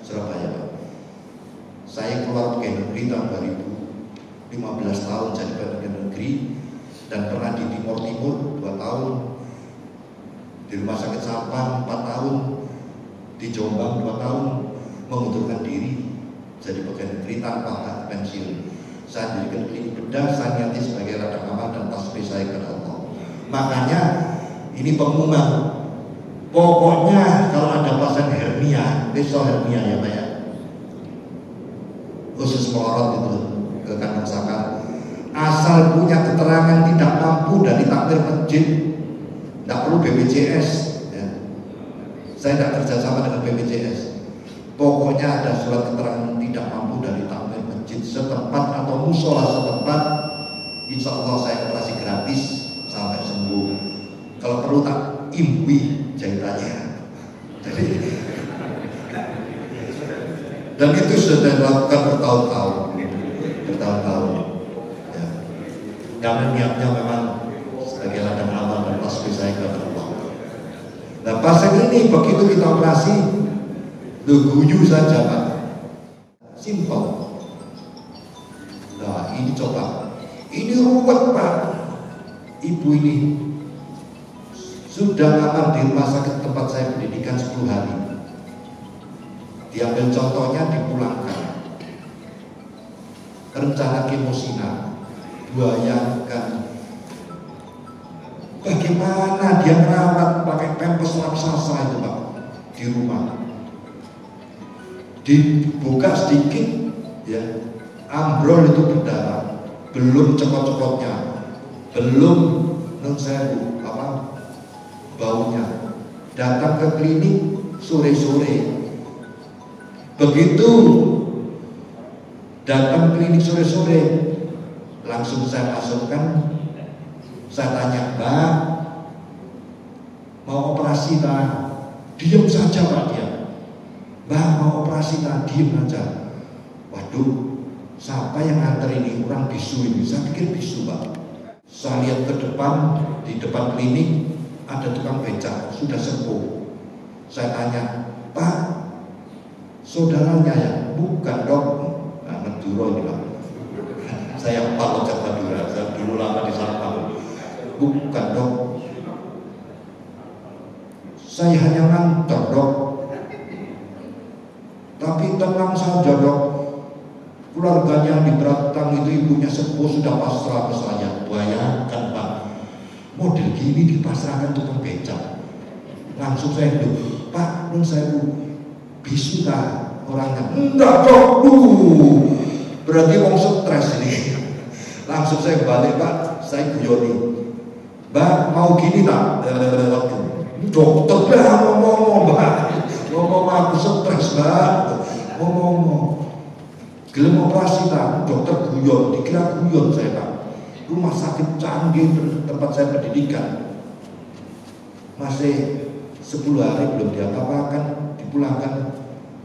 Surabaya Pak. Saya keluar pegawai negeri tahun 2015 tahun jadi pegawai negeri. Dan pernah di Timur 2 tahun, di Rumah Sakit Sampang 4 tahun, di Jombang 2 tahun, mengundurkan diri jadi pegawai negeri tanpa hak pensiun. Saya dirikan klinik bedah, saya niati sebagai ladang amal dan tasbih saya kepada Allah. Makanya ini pengumuman, pokoknya kalau ada pasien hernia, besok hernia ya Pak ya, khusus melorot itu ke kandang sakar. Asal punya keterangan tidak mampu dari takmir masjid, tidak perlu BPJS ya. Saya tidak kerjasama dengan BPJS. Pokoknya ada surat keterangan tidak mampu dari takmir masjid setempat atau musola setempat, insya Allah saya operasi gratis sampai sembuh. Kalau perlu tak impi jahitannya. Jadi dan itu sudah dilakukan bertahun-tahun. Karena niatnya memang sebagai ladang amal dan tasbih saya kepada Allah. Nah pasien ini begitu kita operasi, guyu saja Pak, simpel. Nah ini coba, ini ruwet Pak. Ibu ini sudah ngamar di rumah sakit tempat saya pendidikan 10 hari. Diambil contohnya, dipulangkan. Rencana kemosinar. Bayangkan bagaimana dia merawat pakai pampers raksasa itu Pak di rumah. Dibuka sedikit ya, ambrol itu berdarah, belum cekot-cekotnya, belum non-sewu apa baunya. Datang ke klinik sore-sore. Begitu datang klinik sore-sore, langsung saya masukkan, saya tanya, Mbak, mau operasi tak? Diam saja Pak dia. Mbak mau operasi tak? Diam aja. Waduh, siapa yang nganter ini? Orang bisu ini. Saya pikir bisu Pak. Saya lihat ke depan, di depan klinik ada tukang becak, sudah sepuh. Saya tanya, Pak, saudaranya ya? Bukan dok. Nah, Madura ini Pak. Saya Pak Lojak Madura, saya dulu lama di Sampang. Bukan dok, saya hanya nganter dok. Tapi tenang saja dok, keluarganya di Beratang itu ibunya sepuh sudah pasrah ke saya. Bayangkan Pak, model gini dipasrahkan tukang becak. Langsung saya bilang, Pak, nun saya bisu kah orangnya? Enggak dok, berarti wong stres ini. Langsung saya balik, Pak, saya guyoni, Mbak mau gini tak? Dokter dah ngomong, Mbak, ngomong aku stres, Mbak, ngomong. Gelem operasi tak? Dokter guyon, dikira guyon saya, Pak. Rumah sakit canggih tempat saya pendidikan. Masih 10 hari belum diapa-apakan, dipulangkan.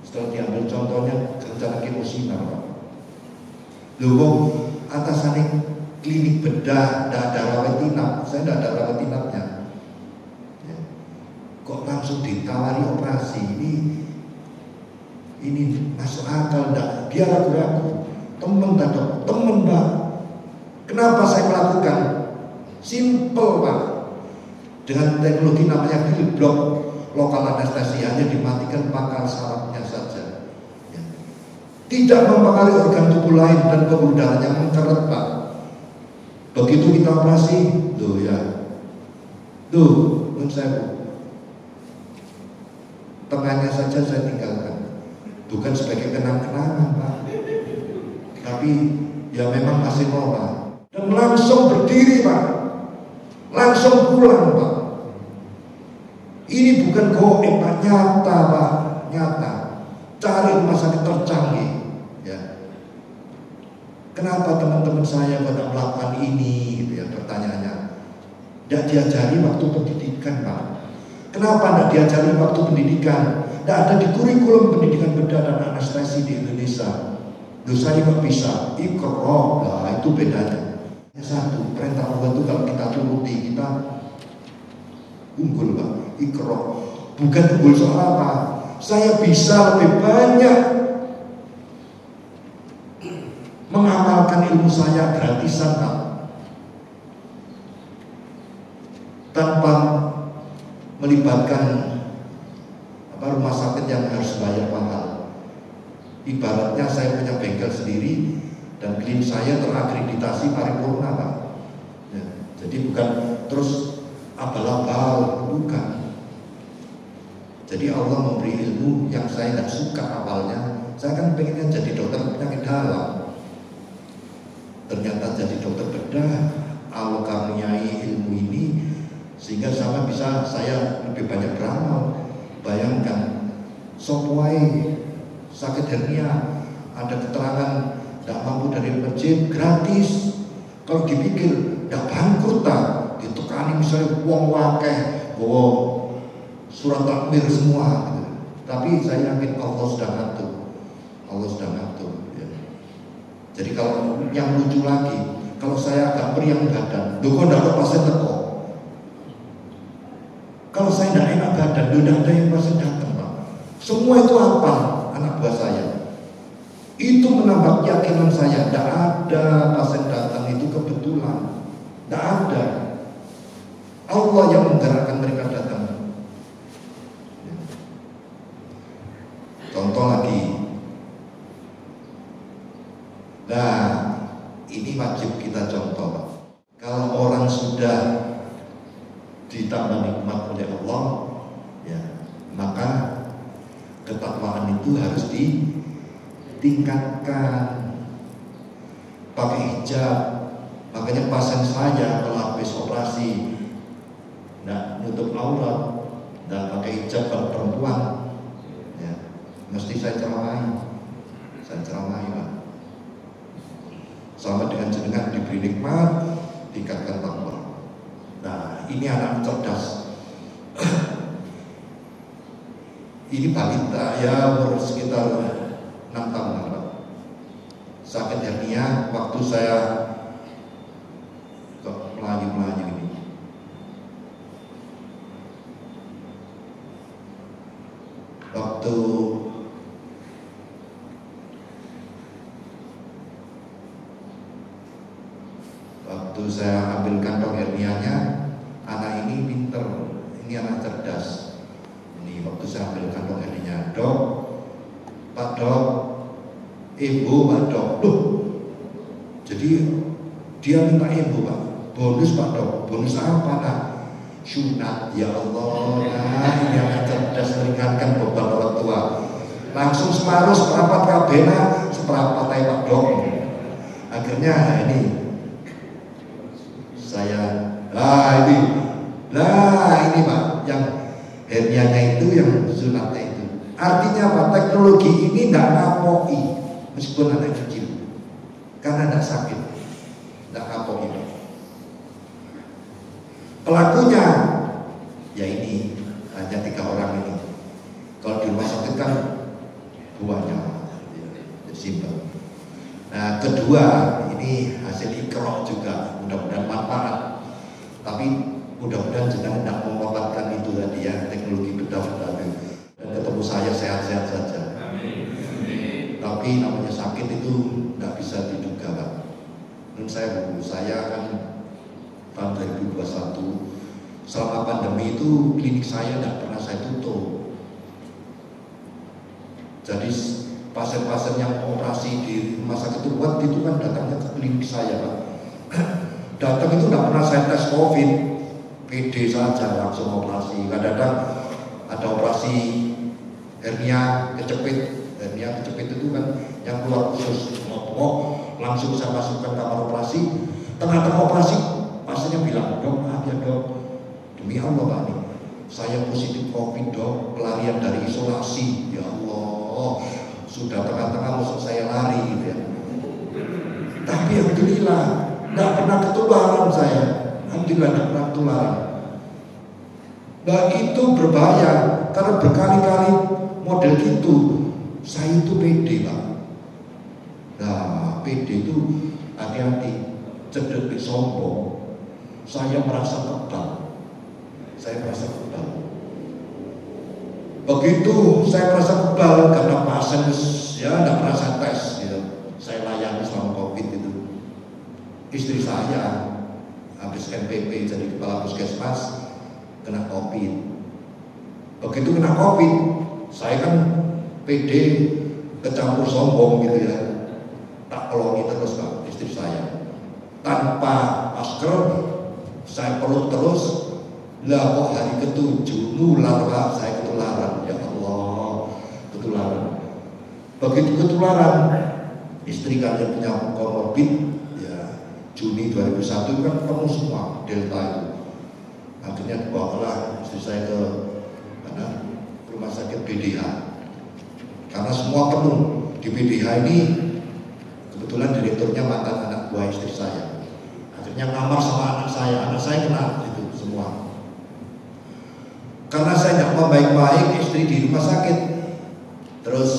Setelah diambil contohnya rencana kemosinar, Pak. Loh, atasannya klinik bedah, tidak ada rawat inap, saya tidak ada rawat inapnya. Ya. Kok langsung ditawari operasi? Ini masuk akal enggak? Dia ragu-ragu. Temen tak dok, temen Mbak. Kenapa saya melakukan? Simple Pak. Dengan teknologi namanya Bill Block lokal anestesi, hanya dimatikan pangkal sarafnya saja. Ya. Tidak mempengaruhi organ tubuh lain dan pembuluh darahnya menceret Pak. Begitu kita operasi, tuh ya, tuh, menurut saya, tengahnya saja saya tinggalkan, bukan sebagai kenang-kenangan Pak, tapi ya memang masih normal. Dan langsung berdiri Pak, langsung pulang Pak. Ini bukan goib Pak, nyata Pak, nyata. Cari rumah sakit tercanggih. Kenapa teman-teman saya pada melakukan ini, gitu ya pertanyaannya. Tidak diajari waktu pendidikan Pak. Kenapa tidak diajari waktu pendidikan? Tidak ada di kurikulum pendidikan bedah dan anestesi di Indonesia. Loh saya kok bisa? Iqra, nah itu bedanya. Satu, perintah Allah itu kalau kita turuti, kita unggul Pak. Iqra, bukan unggul soal apa? Saya bisa lebih banyak mengamalkan ilmu saya gratisan Pak, tanpa melibatkan rumah sakit yang harus bayar mahal. Ibaratnya saya punya bengkel sendiri dan klien saya terakreditasi paripurna Pak. Ya, jadi bukan terus abal-abal, bukan. Jadi Allah memberi ilmu yang saya tidak suka awalnya. Saya kan pengennya jadi dokter penyakit dalam. Ternyata jadi dokter bedah, Allah karuniai ilmu ini sehingga sama bisa saya lebih banyak beramal. Bayangkan, sopwai sakit hernia, ada keterangan tidak mampu dari masjid gratis. Kalau dipikir tidak bangkrut tak, ditekani misalnya uang wakeh, bawa surat takmir semua. Gitu. Tapi saya yakin Allah sudah ngatur, Allah sudah ngatur. Jadi kalau yang lucu lagi, kalau saya agak meriang badan, kok tidak ada pasien teko. Kalau saya tidak enak badan, tidak ada yang pasien datang Pak. Semua itu apa? Anak buah saya. Itu menambah keyakinan saya. Tidak ada pasien datang itu kebetulan. Tidak ada. Allah yang menggerakkan mereka datang. Contoh lagi. Nah, ini wajib kita contoh Pak. Kalau orang sudah ditambah nikmat oleh Allah, ya, maka ketakwaan itu harus ditingkatkan. Pakai hijab. Makanya pasien saya kalau habis operasi nggak nutup aurat dan pakai hijab kalau perempuan, ya, mesti saya ceramai Pak. Sama dengan jenengan diberi nikmat, tingkatkan takwa. Nah, ini anak cerdas. Ini balita ya umur sekitar 6 tahun Pak. Sakit hernia waktu saya melayu ini. Waktu saya ambil kantong hernianya, anak ini pinter, ini anak cerdas. Ini waktu saya ambil kantong hernianya, dok, Pak dok, ibu Pak dok, loh. Jadi dia minta ibu Pak, bonus Pak dok, bonus apa nak? sunat, ya Allah. Nah, ini akan cerdas meringankan beban orang tua. Langsung separuh seperapat kabena, seperapat Pak Dok. Akhirnya ini saya, ini Pak, yang hernianya itu, yang sunatnya itu. Artinya apa? Teknologi ini tidak ngapoki, meskipun anak kecil, karena tidak sakit, tidak ngapoki. Pelakunya, ya ini hanya 3 orang ini. Kalau di rumah sakit kan banyak, simpel. Nah, kedua, ini hasil ikrok juga, mudah-mudahan manfaat. Tapi mudah-mudahan jangan tidak memanfaatkan itu tadi ya, teknologi bedah dan ketemu saya sehat-sehat saja. Tapi namanya sakit itu tidak bisa diduga, Pak. Menurut saya kan tahun 2021 selama pandemi itu klinik saya tidak pernah saya tutup. Jadi pasien-pasien yang operasi di rumah sakit ruwet itu kan datangnya ke klinik saya, Pak. Datang itu tidak pernah saya tes COVID, PD saja langsung operasi. Kadang-kadang ada operasi hernia kecepit itu kan yang keluar khusus, langsung saya masukkan kamar operasi. Tengah-tengah operasi pasiennya bilang, "Dok, maaf ya Dok, demi Allah Pak nih, saya positif COVID Dok, pelarian dari isolasi." Ya Allah, sudah tengah-tengah masuk saya lari gitu ya. Tapi alhamdulillah tidak pernah ketularan saya. Alhamdulillah tidak pernah ketularan. Nah itu berbahaya karena berkali-kali model gitu. Saya itu pede Pak. Nah pede itu hati-hati, cedek sombong. Saya merasa kebal. Begitu saya merasa kebal karena pasien ya tidak merasa tes gitu. Saya layani selama COVID itu. Istri saya habis NPP jadi kepala puskesmas kena COVID. Begitu kena COVID, saya kan PD kecampur sombong gitu ya. Tak pelongi terus Pak istri saya. Tanpa masker saya peluk terus. Lah kok hari ke-7 nular Pak, saya ketularan. Ya Allah, ketularan. Begitu ketularan, istri kalian punya komorbid ya, Juni 2001 kan penuh semua Delta itu. Akhirnya dibawalah istri saya ke mana? Rumah sakit BDH. Karena semua penuh di BDH ini, kebetulan direkturnya mantan anak buah istri saya. Akhirnya ngamar sama anak saya kena itu semua. Karena saya tidak mau baik-baik istri di rumah sakit, terus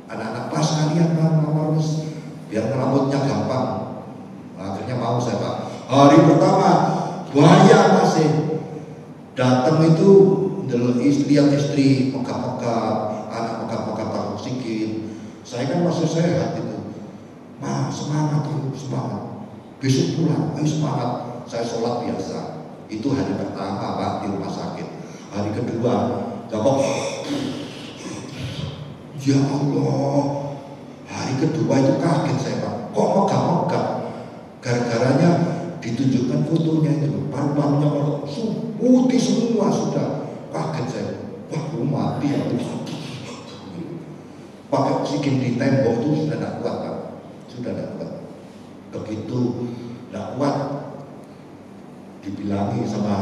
anak-anak pas kalian harus biar rambutnya gampang. Akhirnya mau saya Pak. Hari pertama bahaya masih datang itu lihat istri megap-megap, anak megap-megap tak oksigen. Saya kan masih sehat itu. Ma semangat itu semangat. Besok pulang, ayo semangat. Saya sholat biasa. Itu hari pertama Pak di rumah sakit. Hari kedua, kok ya Allah, hari kedua itu kaget saya Pak. Kok megap-megap? Gara-garanya ditunjukkan fotonya itu, paru-parunya kalau putih semua sudah. Kaget saya. Wah, mati ya. Pakai oksigen di tembok itu sudah tidak kuat Pak. Sudah tidak kuat. Begitu tidak kuat, dibilangi sama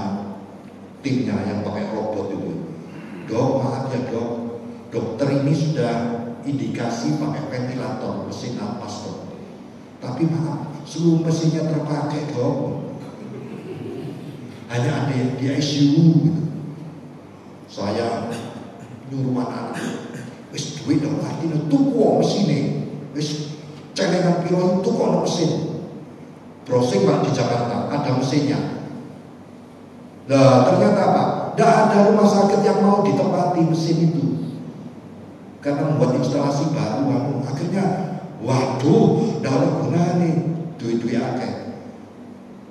timnya yang pakai robot itu, Dok maaf ya Dok, dokter ini sudah indikasi pakai ventilator, mesin napas Dok, tapi maaf seluruh mesinnya terpakai Dok, hanya ada yang di ICU gitu. Saya nyuruh anak, wis duit dong artinya tuku mesinnya, wis celengan piro tuku mesin. Browsing Pak di Jakarta ada mesinnya. Nah ternyata Pak, tidak ada rumah sakit yang mau ditempati mesin itu karena membuat instalasi baru. Akhirnya, waduh, tidak ada gunanya duit-duit akeh.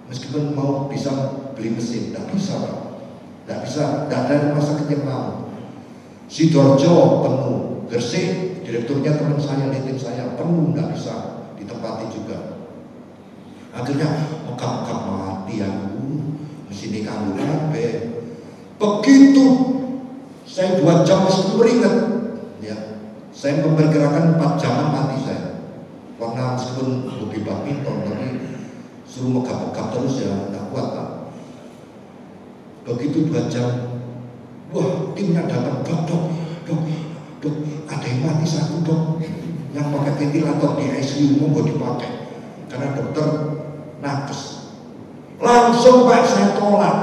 Meskipun mau bisa beli mesin, tidak bisa Pak, tidak bisa, tidak ada rumah sakit yang mau. Sidoarjo penuh, Gresik direkturnya teman saya, tim saya penuh, tidak bisa ditempati juga. Akhirnya megap-megap mati aku. Mesin sini kamu kabeh. Begitu saya 2 jam masih beringat, ya, saya memperkirakan 4 jaman mati saya. Karena meskipun hobi badminton, tapi suruh megap-megap terus ya nggak kuat Pak. Begitu 2 jam, wah timnya datang, dok, ada yang mati 1 dok, yang pakai ventilator di ICU mau dipakai, karena dokter nakes. Langsung Pak saya tolak.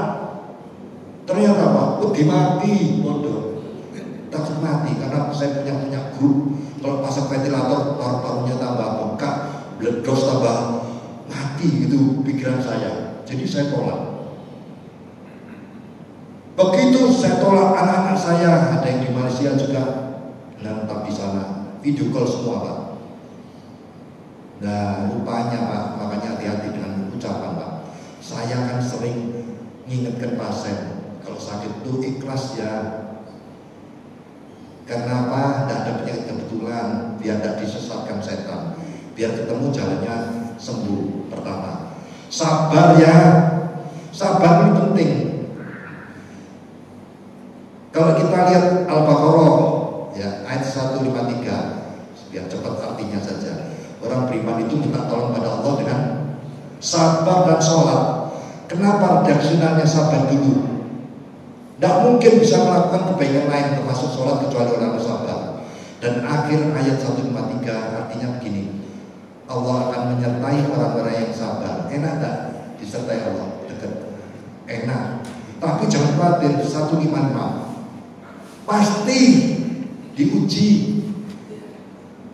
Ternyata Pak, udah mati, bodoh, takut mati karena saya punya grup. Kalau pasang ventilator paru-parunya tambah bengkak, bledos tambah mati, gitu pikiran saya. Jadi saya tolak. Begitu saya tolak, anak-anak saya ada yang di Malaysia juga menetap di sana, video call semua Pak. Nah rupanya Pak, makanya hati-hati dengan ucapan Pak. Saya kan sering mengingatkan pasien kalau sakit itu ikhlas ya. Karena apa? Tidak ada penyakit kebetulan, biar tidak disesatkan setan, biar ketemu jalannya sembuh. Pertama, sabar ya, sabar ini penting. Kalau kita lihat Al-Baqarah ya, ayat 153, biar cepat artinya saja. Orang beriman itu minta tolong pada Allah dengan sabar dan sholat. Kenapa redaksinya sabar dulu? Tidak mungkin bisa melakukan kebaikan lain termasuk sholat kecuali orang bersabar. Dan akhir ayat 153 artinya begini, Allah akan menyertai orang-orang yang sabar. Enak tak disertai Allah? Dekat. Enak. Tapi jangan khawatir, 155 pasti diuji.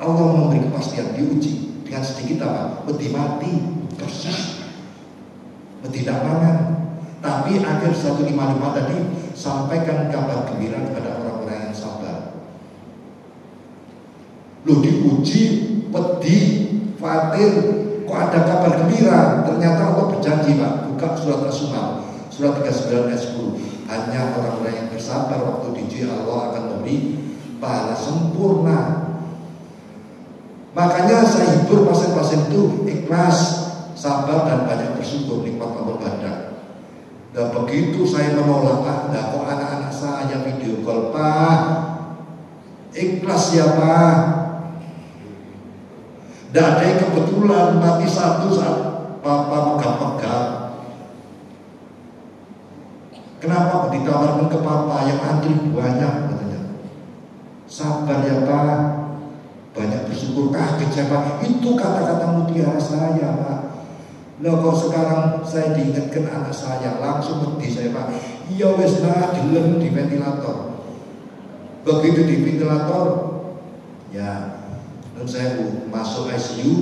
Allah memberi kepastian, diuji dengan sedikit apa? Wedi mati, persis, wedi tidak mangan. Tapi akhir 155 tadi sampaikan kabar gembira kepada orang-orang yang sabar. Loh diuji, pedih, khawatir, kok ada kabar gembira? Ternyata Allah berjanji Pak, buka surat As-Zumar, surat 39 ayat 10. Hanya orang-orang yang bersabar waktu diuji Allah akan memberi pahala sempurna. Makanya saya hibur pasien-pasien itu ikhlas, sabar dan banyak bersyukur nikmat Allah badak. Dan begitu saya menolak, Pak, nah kok anak-anak saya video call, Pak, ikhlas ya Pak. Tidak ada yang kebetulan mati 1 saat Papa pegang-pegang. Kenapa ditawarkan ke Papa yang antri banyak katanya? Sabar ya Pak, banyak bersyukur. Kaget saya Pak, itu kata-kata mutiara saya Pak. Loh kok sekarang saya diingatkan anak saya, langsung pedih saya Pak. Iya wes lah, dilem di ventilator. Begitu di ventilator, ya, dan saya masuk ICU,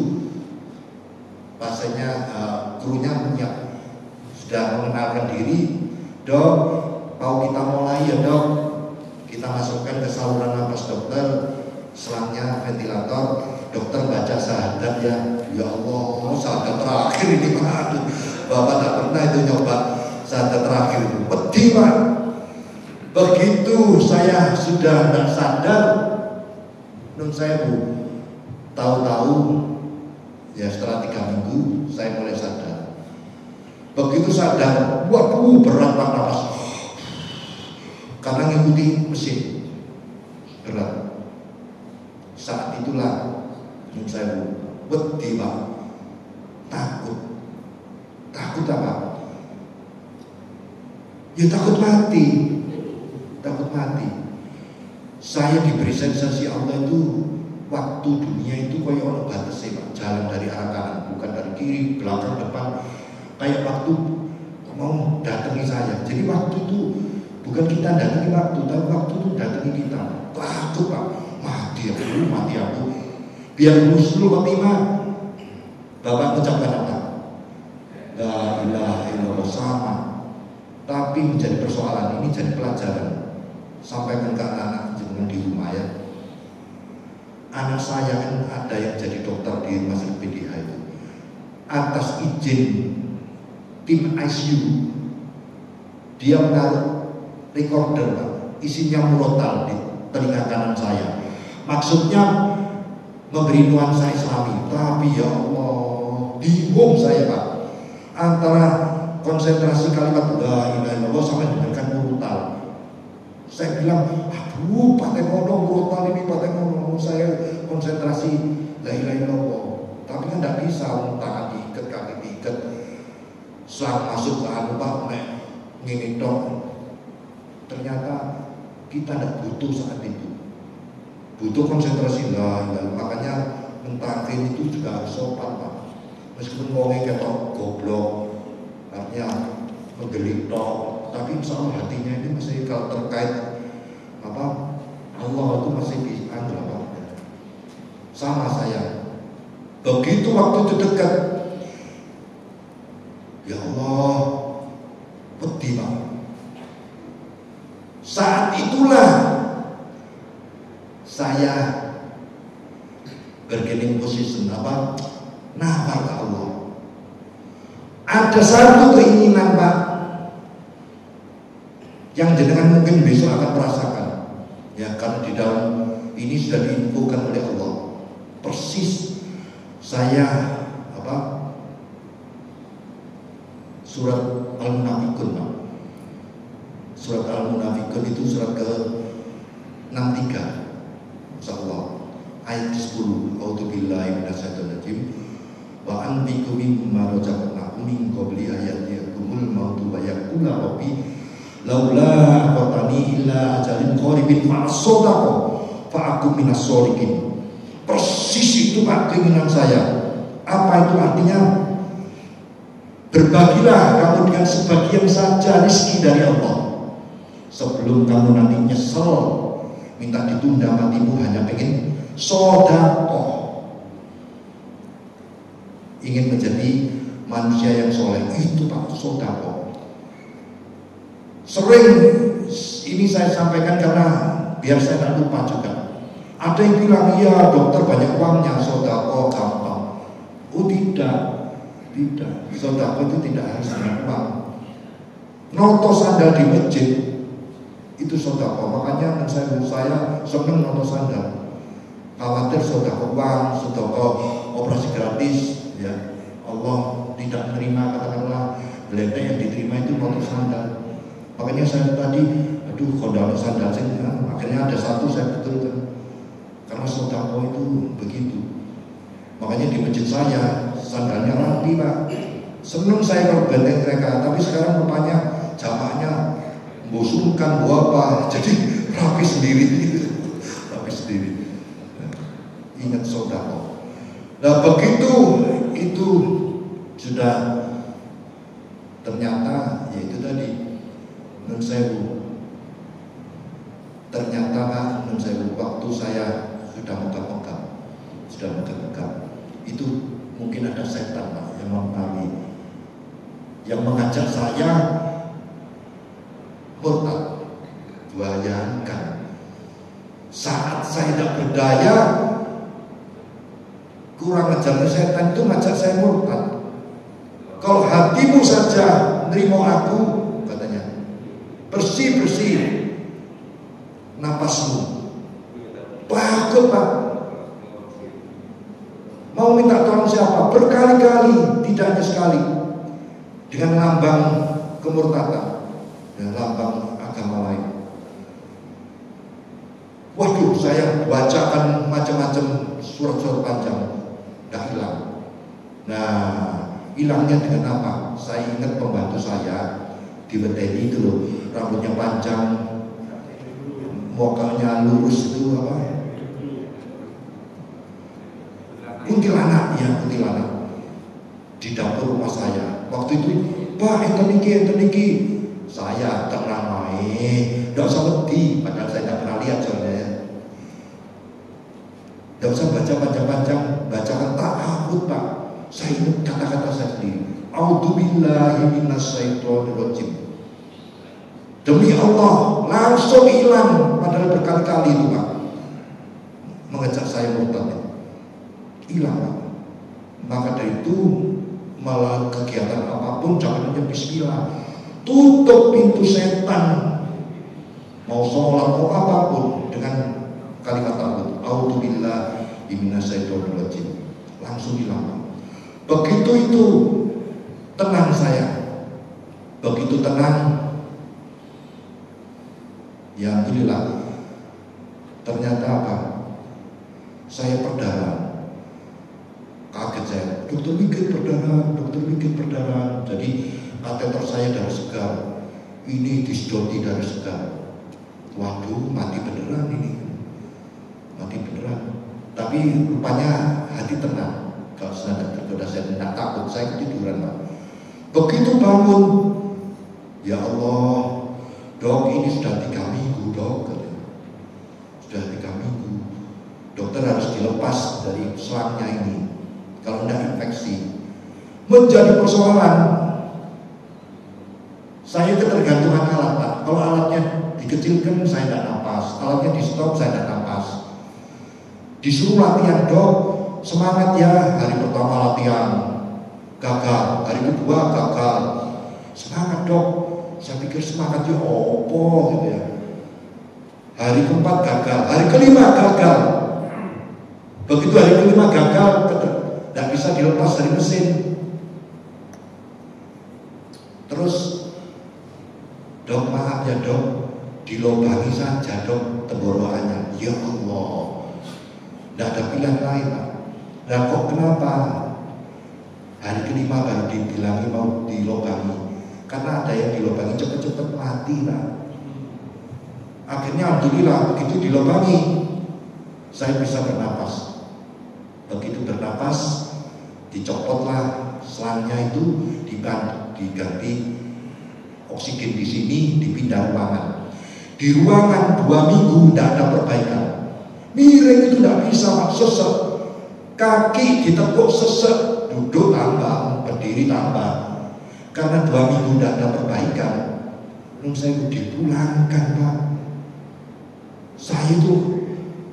pasiennya krunya sudah mengenalkan diri. Dok, mau kita mulai ya dok? Kita masukkan ke saluran napas dokter, selangnya ventilator. Dokter baca syahadat ya. Ya Allah, syahadat terakhir ini Pak. Bapak tak pernah itu nyoba syahadat terakhir. Pedih Pak. Begitu saya sudah tidak sadar, nun saya tahu-tahu ya setelah 3 minggu saya mulai sadar. Begitu sadar, waduh berat Pak nafas. Karena ngikuti mesin berat. Saat itulah saya wedi Pak, takut apa? Ya takut mati. Saya diberi sensasi Allah itu waktu dunia itu kayak orang batasnya Pak, jalan dari arah kanan, bukan dari kiri, belakang, depan. Kayak waktu mau datangi saya. Jadi waktu itu bukan kita datangi waktu, tapi waktu itu datangi kita. Takut Pak, mati aku. Biar husnul khotimah. Bapak ucapkan apa? La ilaha illallah sama. Tapi menjadi persoalan ini jadi pelajaran. Sampaikan ke anak-anak jangan di rumah ya. Anak saya kan ada yang jadi dokter di rumah sakit PDH itu. Atas izin tim ICU, dia menaruh recorder Pak, isinya murotal di telinga kanan saya. Maksudnya memberi nuansa Islami, tapi ya Allah, bingung saya Pak antara konsentrasi kalimat la ilaha illallah sampai dengarkan murutal. Saya bilang, aduh pakai ngono murutal ini pakai ngono, saya konsentrasi la ilaha illallah. Tapi kan tidak bisa, tangan diikat, kaki diikat, selang masuk ke anu Pak, ngini dong. Ternyata kita tidak butuh saat itu, butuh konsentrasi la ilaha illallah. Makanya mentakin itu juga harus sopan Pak. Meskipun ngomongnya ketok goblok, artinya menggelik tok, tapi insya Allah hatinya ini masih, kalau terkait apa Allah itu masih bisa Pak. Sama saya, begitu waktu itu dekat, ya Allah, pedih Pak. Saat itulah saya bergening posisi apa? Nafar ke Allah. Ada satu keinginan Pak, yang jenengan mungkin besok akan merasakan, ya, karena di dalam ini sudah diinfokan oleh Allah. Persis saya apa? Surat Al-Munafikun Pak. Surat Al-Munafikun itu surat ke 63, insyaallah ayat 10. A'udzubillahi minasyaitonir rajim. Wa anfiqu mimma razaqnakum min qabli ayatiyakumul mautu wa yaqulu rabbi laula aqtani illa ajalin qaribin fa'asadaqo fa'akum minas sholihin. Persis itu Pak keinginan saya. Apa itu artinya? Berbagilah kamu dengan sebagian saja rezeki dari Allah, sebelum kamu nanti nyesel minta ditunda matimu hanya pengen sedekah, ingin menjadi manusia yang soleh. Itu Pak, sedekah. Sering ini saya sampaikan karena biar saya tidak lupa juga. Ada yang bilang, iya dokter banyak uangnya, sedekah gampang. Oh tidak, sedekah itu tidak harus dengan uang. Noto sandal di masjid itu sedekah. Makanya saya senang noto sandal. Khawatir sedekah uang, sedekah operasi gratis, ya Allah tidak menerima, katakanlah geletek yang diterima itu noto sandal. Makanya saya tadi, aduh kondalo sandal sih, akhirnya ada satu saya betulkan. Karena sedekah itu begitu. Makanya di masjid saya sandalnya rapi Pak. Senang saya kalau benteng mereka, tapi sekarang rupanya jamaahnya bosunkan apa, jadi rapi sendiri. Rapi sendiri. Ingat sedekah. Nah begitu itu sudah ternyata yaitu tadi nun sewu. Ternyata Pak nun sewu waktu saya sudah megap itu mungkin ada setan Pak yang mempengaruhi, yang mengajak saya murtad. Bayangkan saat saya tidak berdaya, kurang ajarnya setan itu ngajak saya murtad. Kalau hatimu saja nerimo aku, katanya, bersih napasmu, bagus Pak. Mau minta tolong siapa? Berkali-kali, tidak hanya sekali. Dengan lambang kemurtadan dan lambang agama lain. Waduh, saya bacakan macam-macam surat-surat panjang, dah hilang. Nah, hilangnya dengan apa? Saya ingat pembantu saya di WTI itu loh, rambutnya panjang, mukanya lurus itu apa? Kuntilanak, ya kuntilanak. Di dapur rumah saya. Waktu itu, Pak, enten iki. Saya tenang main, tidak usah wedi, padahal saya tidak pernah lihat soalnya. Tidak usah baca panjang-panjang, bacakan ta'awud Pak. Saya ingat kata-kata saya sendiri. A'udzubillahi minasyaitonir rajim. Demi Allah, langsung hilang. Padahal berkali-kali itu Pak mengajak saya murtad. Hilang Pak. Maka dari itu malah kegiatan apapun jangan hanya bismillah. Tutup pintu setan. Mau sholat mau apapun dengan kalimat ta'awud. A'udzubillahi minasyaitonir rajim. Langsung hilang. Begitu itu tenang saya. Begitu tenang, ya alhamdulillah. Ternyata apa? Saya perdarahan. Kaget saya, dokter bikin perdarahan. Jadi kateter saya darah segar, ini disedoti darah segar. Waduh, mati beneran ini, mati beneran. Tapi rupanya hati tenang. Kalau saya tergoda, saya tidak takut, saya ketiduran Pak. Begitu bangun, ya Allah, dok ini sudah 3 minggu dok, sudah 3 minggu. Dokter harus dilepas dari selangnya ini, kalau tidak infeksi. Menjadi persoalan. Saya ketergantungan alat Pak. Kalau alatnya dikecilkan saya tidak napas, alatnya di stop saya tidak napas. Disuruh latihan dok, semangat ya. Hari pertama latihan gagal, hari kedua gagal. Semangat dok, saya pikir semangat ya opo gitu ya. Hari keempat gagal, hari kelima gagal. Begitu hari kelima gagal, tidak bisa dilepas dari mesin. Terus, dok maaf ya dok, dilobangi saja dok tenggorokannya. Ya Allah, tidak ada pilihan lain Pak. Nah kok kenapa? Hari kelima baru dibilangi mau dilobangi. Karena ada yang dilobangi cepet-cepet mati Pak. Akhirnya alhamdulillah begitu dilobangi, saya bisa bernapas. Begitu bernapas, dicopotlah selangnya itu, diganti oksigen di sini, dipindah ruangan. Di ruangan 2 minggu tidak ada perbaikan. Miring itu tidak bisa Pak, sesek. Kaki ditekuk sesek, duduk tambah, berdiri tambah. Karena 2 minggu tidak ada perbaikan. Lalu saya dipulangkan Pak. Saya itu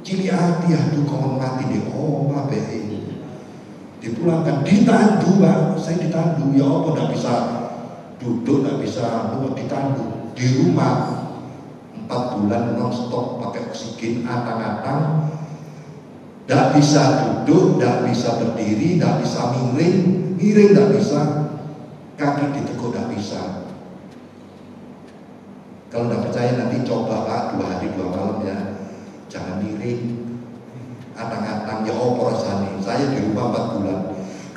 cili hati, aduh kawan mati di oma ini. Dipulangkan, ditandu Pak. Saya ditandu, ya apa tidak bisa duduk, tidak bisa ditandu. Di rumah 4 bulan non stop pakai oksigen atang-atang. Tidak bisa duduk, tidak bisa berdiri, tidak bisa miring tidak bisa, kaki ditekuk tidak bisa. Kalau tidak percaya nanti coba Pak 2 hari 2 malam ya, jangan miring, atang-atang ya apa rasanya. Saya di rumah 4 bulan.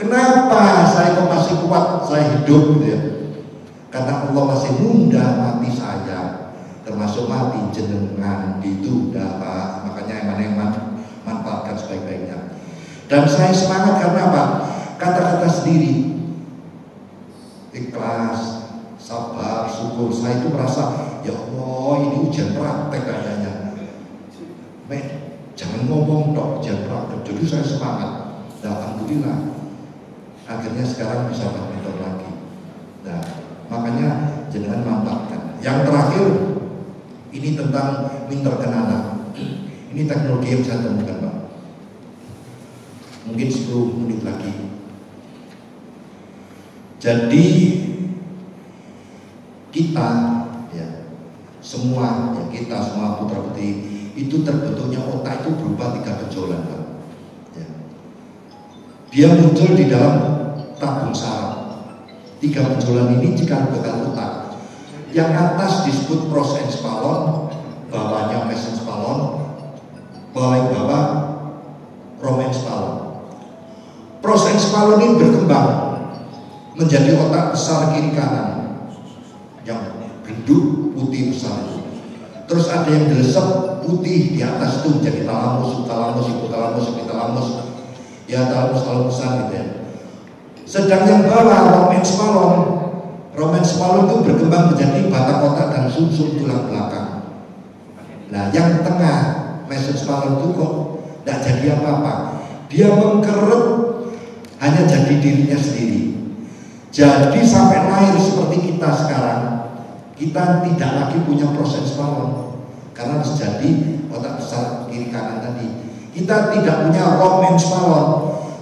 Kenapa saya kok masih kuat, saya hidup gitu ya? Karena Allah masih nunda mati saya, termasuk mati jenengan itu udah Pak. Makanya yang manfaatkan sebaik-baiknya. Dan saya semangat karena apa? Kata-kata sendiri, ikhlas, sabar, syukur. Saya itu merasa, ya Allah ini ujian praktek kayaknya. Jangan ngomong dok, ujian praktek. Jadi saya semangat. Nah, alhamdulillah. Akhirnya sekarang bisa badminton lagi. Nah, makanya jangan manfaatkan. Yang terakhir, ini tentang minter kenana. Ini teknologi yang saya temukan Pak. Mungkin 10 menit lagi. Jadi kita ya semua ya kita semua putra putri itu terbentuknya otak itu berupa 3 benjolan Pak. Ya. Dia muncul di dalam tabung saraf. 3 benjolan ini jika bekal otak. Yang atas disebut prosencephalon, bawahnya mesencephalon, bawah romencephalon. Prosencephalon ini berkembang menjadi otak besar kiri kanan yang gendut putih besar itu. Terus ada yang gelesep putih di atas itu menjadi talamus, hipotalamus, ya talamusan gitu ya. Sedang yang bawah romencephalon itu berkembang menjadi batang otak dan sumsum tulang belakang. Nah, yang tengah mesencephalon itu kok tidak jadi apa-apa. Dia mengkerut, hanya jadi dirinya sendiri. Jadi sampai lahir seperti kita sekarang, kita tidak lagi punya prosencephalon karena harus jadi otak besar kiri kanan tadi. Kita tidak punya romencephalon,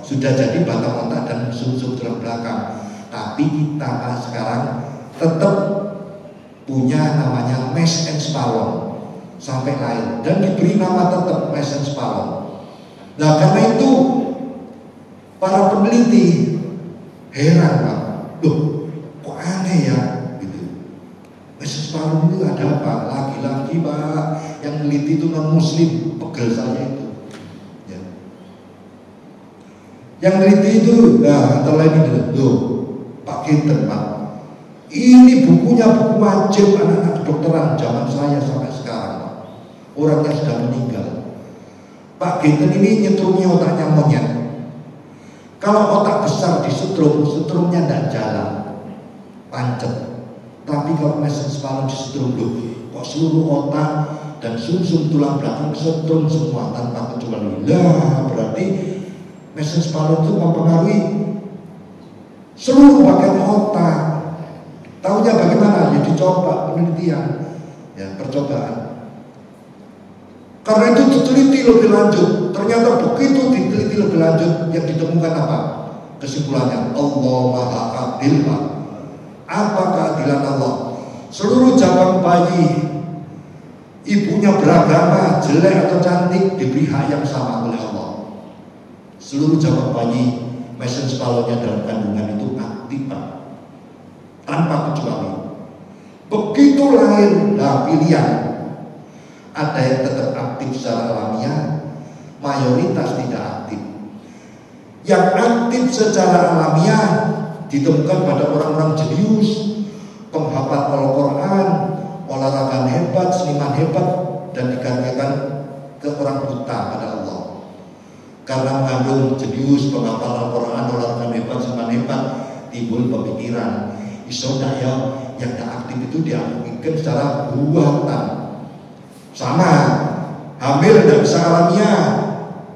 sudah jadi batang otak dan sumsum tulang belakang. Tapi kita sekarang tetap punya namanya mesencephalon sampai lahir dan diberi nama tetap mesencephalon. Nah karena itu para peneliti heran Pak, loh kok aneh ya gitu. lagi Pak, yang neliti itu non muslim, pegel saya itu ya. Yang neliti itu nah antara lain ini loh Pak Ginten Pak, ini bukunya buku wajib anak-anak kedokteran zaman saya sampai sekarang Pak. Orangnya sudah meninggal. Pak Ginten ini nyetrumnya otaknya monyet. Kalau otak besar disetrum, setrumnya tidak jalan, pancet. Tapi kalau mesencephalon disetrum loh, kok seluruh otak dan sumsum tulang belakang setrum semua tanpa kecuali. Lah berarti mesencephalon itu mempengaruhi seluruh bagian otak. Tahunya bagaimana? Ya dicoba penelitian, ya percobaan. Karena itu diteliti lebih lanjut. Ternyata begitu diteliti lebih lanjut, yang ditemukan apa? Kesimpulannya, Allah Maha Adil Pak. Apa keadilan Allah? Seluruh cabang bayi, ibunya beragama, jelek atau cantik, diberi hak yang sama oleh Allah. Seluruh cabang bayi, mesencephalonnya dalam kandungan itu aktif Pak, tanpa kecuali. Begitu lahir, nah pilihan. Ada yang tetap aktif secara alamiah, mayoritas tidak aktif. Yang aktif secara alamiah ditemukan pada orang-orang jenius, penghafal Al-Quran, olahraga hebat, seniman hebat, dan digantikan ke orang buta pada Allah. Karena mengandung jenius, penghafal Al-Quran, olahraga hebat, seniman hebat, timbul pemikiran, isoda ya, yang tidak aktif itu diaktifkan secara buatan. Sama, hamil tidak bisa alamiah,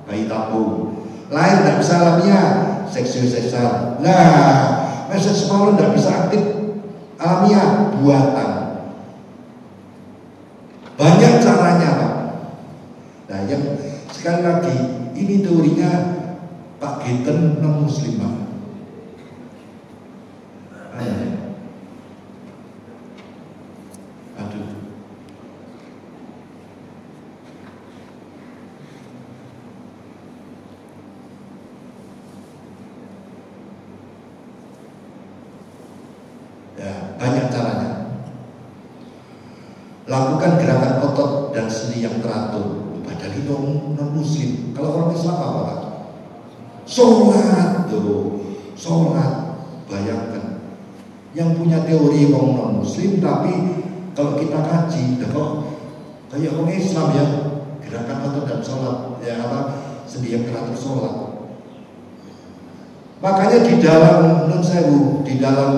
bayi tabung. Lahir tidak bisa alamiah, seksius sesar. Nah, mesencephalon tidak bisa aktif alamiah, buatan. Banyak caranya Pak. Nah, yang sekali lagi ini teorinya Pak Ginten non muslim Pak. Aduh. Ya, banyak caranya. Lakukan gerakan otot dan sendi yang teratur. Padahal itu non muslim. Kalau orang Islam apa Pak? Sholat tuh, sholat. Bayangkan, yang punya teori orang non muslim, tapi kalau kita kaji, kok kayak orang Islam ya, gerakan otot dan sholat, ya apa? Sendi yang teratur sholat. Makanya di dalam non sewu, di dalam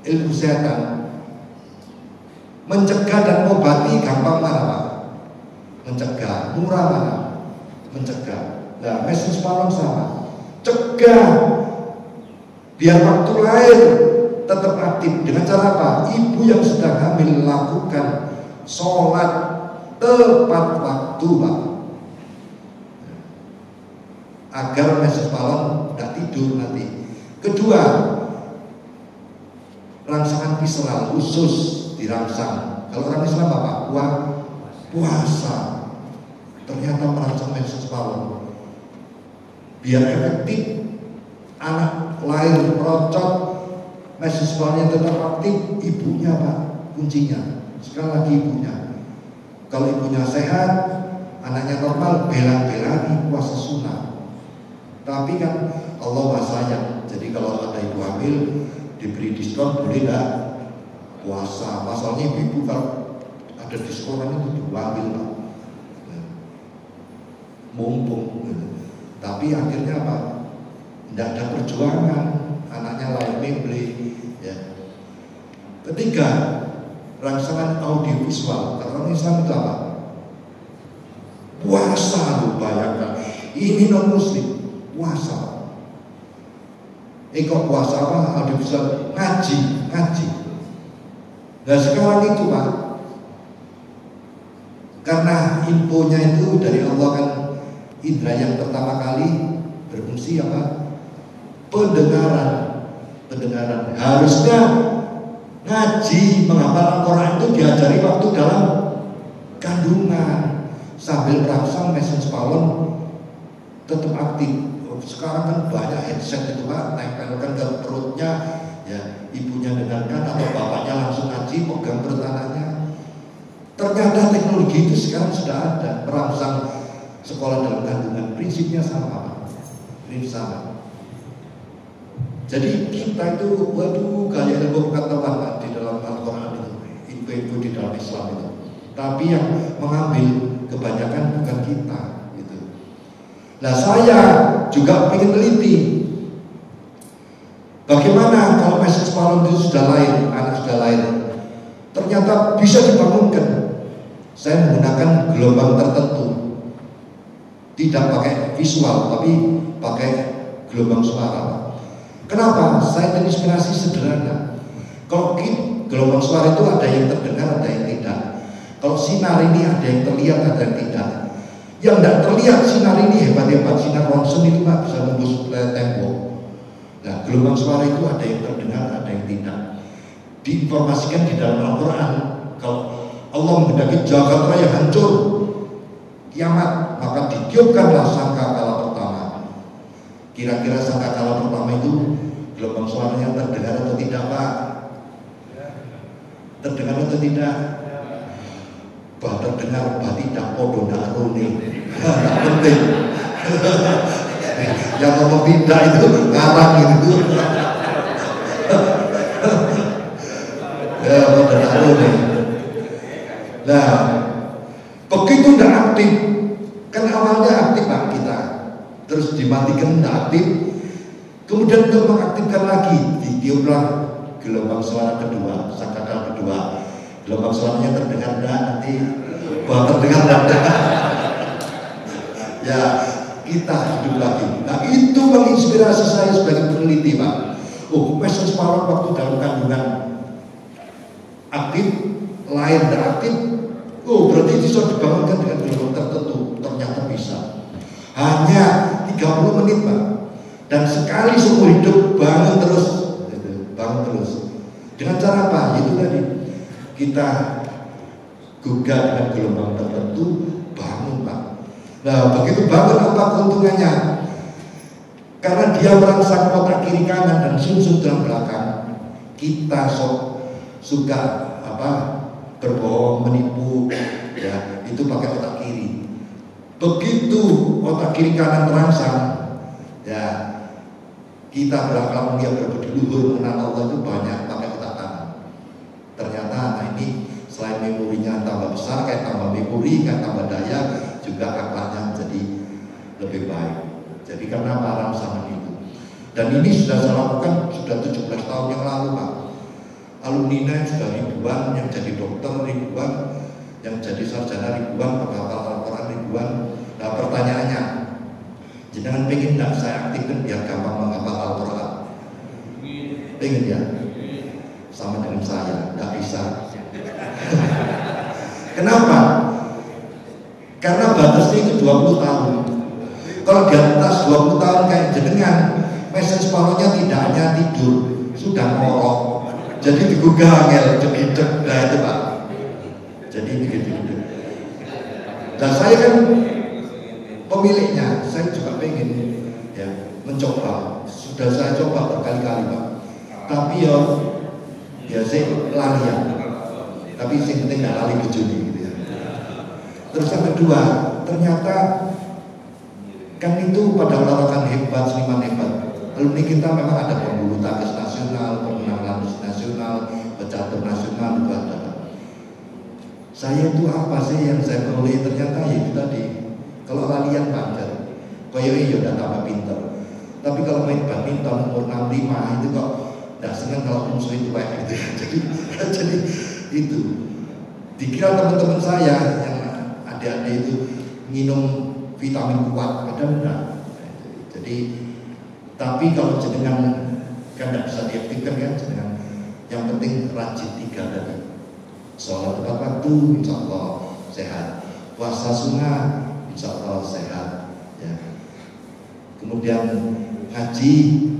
ilmu kesehatan, mencegah dan mengobati gampang mana Pak? Mencegah, murah mana? Mencegah. Nah, mesencephalon sama. Cegah biar waktu lahir tetap aktif. Dengan cara apa? Ibu yang sedang hamil lakukan sholat tepat waktu Pak, agar mesencephalon tidak tidur nanti. Kedua, rangsangan visceral khusus dirangsang. Kalau orang Islam apa? Puasa. Ternyata merangsang mesencephalon. Biar efektif, anak lahir merocot, mesencephalonnya tetap aktif, ibunya Pak kuncinya. Sekali lagi ibunya. Kalau ibunya sehat, anaknya normal, bela-belain puasa sunnah. Tapi kan Allah Maha Sayang. Jadi kalau ada ibu hamil diberi diskon, boleh tidak puasa. Masalahnya ibu kalau ada diskonan itu diambil Pak, mumpung. Tapi akhirnya apa? Tidak ada perjuangan, anaknya lahir beli. Ya. Ketiga, rangsangan audiovisual. Kalau Islam itu apa? Puasa, lu bayangkan. Ini non muslim, puasa. Kok puasa apa? Audiovisual, ngaji. Nah sekarang itu Pak, karena infonya itu dari Allah kan, indra yang pertama kali berfungsi apa? Pendengaran. Harusnya ngaji, menghafal Al-Quran itu diajari waktu dalam kandungan, sambil merangsang mesencephalon tetap aktif. Sekarang kan banyak headset itu Pak, tempelkan ke perutnya, ya ibunya dengarkan atau bapaknya langsung ngaji, pegang perut anaknya. Ternyata teknologi itu sekarang sudah ada, merangsang sekolah dalam kandungan. Prinsipnya sama apa? Prinsip sama. Jadi kita itu, waduh, gaya ilmu pengetahuan di dalam Al-Quran itu, info-info di dalam Islam itu. Tapi yang mengambil kebanyakan bukan kita, gitu. Nah, saya juga ingin teliti. Bagaimana kalau message palon itu sudah lahir, anak sudah lahir, ternyata bisa dibangunkan. Saya menggunakan gelombang tertentu, tidak pakai visual, tapi pakai gelombang suara. Kenapa? Saya terinspirasi sederhana. Kalau gelombang suara itu ada yang terdengar, ada yang tidak. Kalau sinar ini ada yang terlihat, ada yang tidak. Yang tidak terlihat sinar ini hebat-hebat. Sinar ronsen itu nggak bisa nembus tembok. Nah, gelombang suara itu ada yang terdengar, ada yang tidak. Diinformasikan di dalam Al-Quran. Kalau Allah menghendaki jagat raya hancur, kiamat, maka ditiupkanlah sangkakala pertama. Kira-kira sangkakala pertama itu gelombang suaranya terdengar atau tidak, Pak? Terdengar atau tidak? Bah terdengar, bah tidak, podo ndak rone. Nggak penting. Yang ngomong tidak itu ngarang gitu. Ya, podo ndak rone. Nah, begitu tidak aktif, kan awalnya aktif Pak kita, terus dimatikan tidak aktif, kemudian untuk mengaktifkan lagi, ditiuplah gelombang suara kedua, sangkakala kedua, gelombang suaranya terdengar tidak, nanti terdengar tidak. Ya, kita hidup lagi. Nah, itu menginspirasi saya sebagai peneliti Pak. Oh, message power waktu dalam kandungan aktif, lahir tidak aktif. Oh, berarti bisa dibangunkan dengan gelombang tertentu. Ternyata bisa. Hanya 30 menit Pak. Dan sekali seumur hidup bangun terus. Bangun terus. Dengan cara apa? Itu tadi. Kita gugah dengan gelombang tertentu, bangun Pak. Nah, begitu bangun apa keuntungannya? Karena dia merangsang otak kiri kanan dan sumsum tulang belakang. Kita suka berbohong, menipu, ya itu pakai otak kiri. Begitu otak kiri kanan terangsang, ya kita berakal mulia berbudi luhur mengenal Allah itu banyak pakai otak kanan. Ternyata nah ini selain memorinya tambah besar, kayak tambah memori, kayak tambah daya, juga akalnya jadi lebih baik. Jadi karena rangsangan itu. Dan ini sudah saya lakukan sudah 17 tahun yang lalu Pak. Alumni sudah ribuan, yang jadi dokter ribuan, yang jadi sarjana ribuan, penghafal Al-Quran ribuan. Nah pertanyaannya, jangan pengen tidak saya aktifkan biar gampang menghafal Al-Quran? Pengen ya? Sama dengan saya, tidak bisa. Kenapa? Karena batasnya itu 20 tahun. Kalau di atas 20 tahun kayak jenengan, message powernya tidak hanya tidur, sudah ngorok. Jadi digugah angel, cedek, nah itu Pak. Jadi begitu. Dan saya kan pemiliknya, saya juga pengen ya mencoba. Sudah saya coba berkali-kali Pak. Tapi ya saya lari ya. Tapi yang penting nggak lari bejuni gitu ya. Terus yang kedua, ternyata kan itu pada olahraga hebat, seniman hebat. Alumni kita memang ada pembulu tangkis nasional, pemenang lambis nasional, pecatur nasional juga ada. Saya itu apa sih yang saya peroleh? Ternyata ya itu tadi. Kalau larian panjang, koyoi ya udah tambah pinter. Tapi kalau main badminton umur 65 itu kok nggak senang kalau musuh itu kayak gitu. Jadi itu. Dikira teman-teman saya yang adik-adik itu minum vitamin kuat, padahal enggak. Jadi tapi kalau jenengan kan tidak bisa diaktifkan kan jenengan. Yang penting rajin 3 tadi. Sholat tepat waktu, insya Allah sehat. Puasa sunnah, insya Allah sehat. Ya. Kemudian ngaji,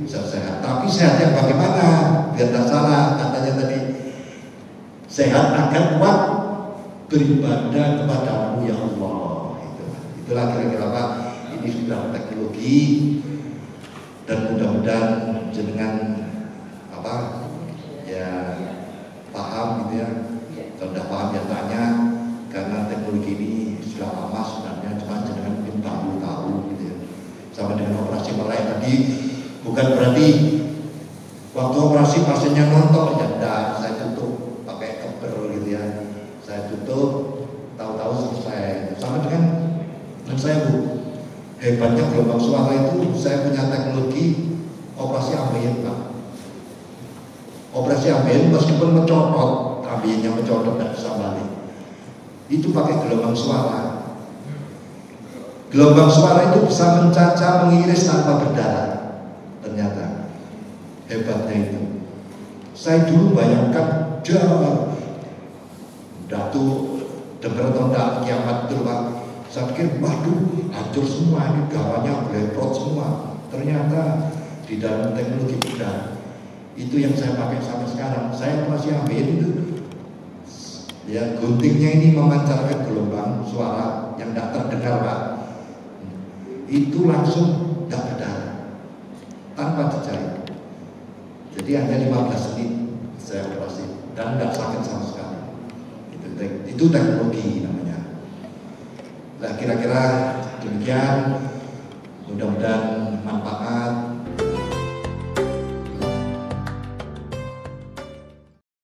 bisa sehat. Tapi sehat yang bagaimana? Biar tak salah katanya tadi. Sehat agar kuat beribadah kepadamu ya Allah. Itulah kira-kira Pak. Ini sudah teknologi. Dan mudah-mudahan jenengan ya paham gitu ya. Kalau sudah paham ya tanya, operasi melek tadi bukan berarti waktu operasi pasiennya nonton ya enggak, saya tutup pakai keber gitu ya, saya tutup, tahu-tahu selesai. Sama dengan saya Bu, hebatnya gelombang suara itu saya punya teknologi operasi ambien Pak. Operasi ambien meskipun mencopot, ambiennya mencopot dan bisa balik, itu pakai gelombang suara. Gelombang suara itu bisa mencacah, mengiris tanpa berdarah. Ternyata hebatnya itu. Saya dulu bayangkan datu dengar atau enggak kiamat itu Pak. Saya pikir waduh hancur semua, ini gawanya beleprot semua. Ternyata di dalam teknologi bedah itu yang saya pakai sampai sekarang. Saya masih ambien itu ya, guntingnya ini memancarkan gelombang suara yang tidak terdengar Pak. Itu langsung tidak berdarah tanpa dijahit. Jadi hanya 15 menit saya operasi dan tidak sakit sama sekali. Itu teknologi namanya. Nah kira-kira demikian, mudah-mudahan manfaat.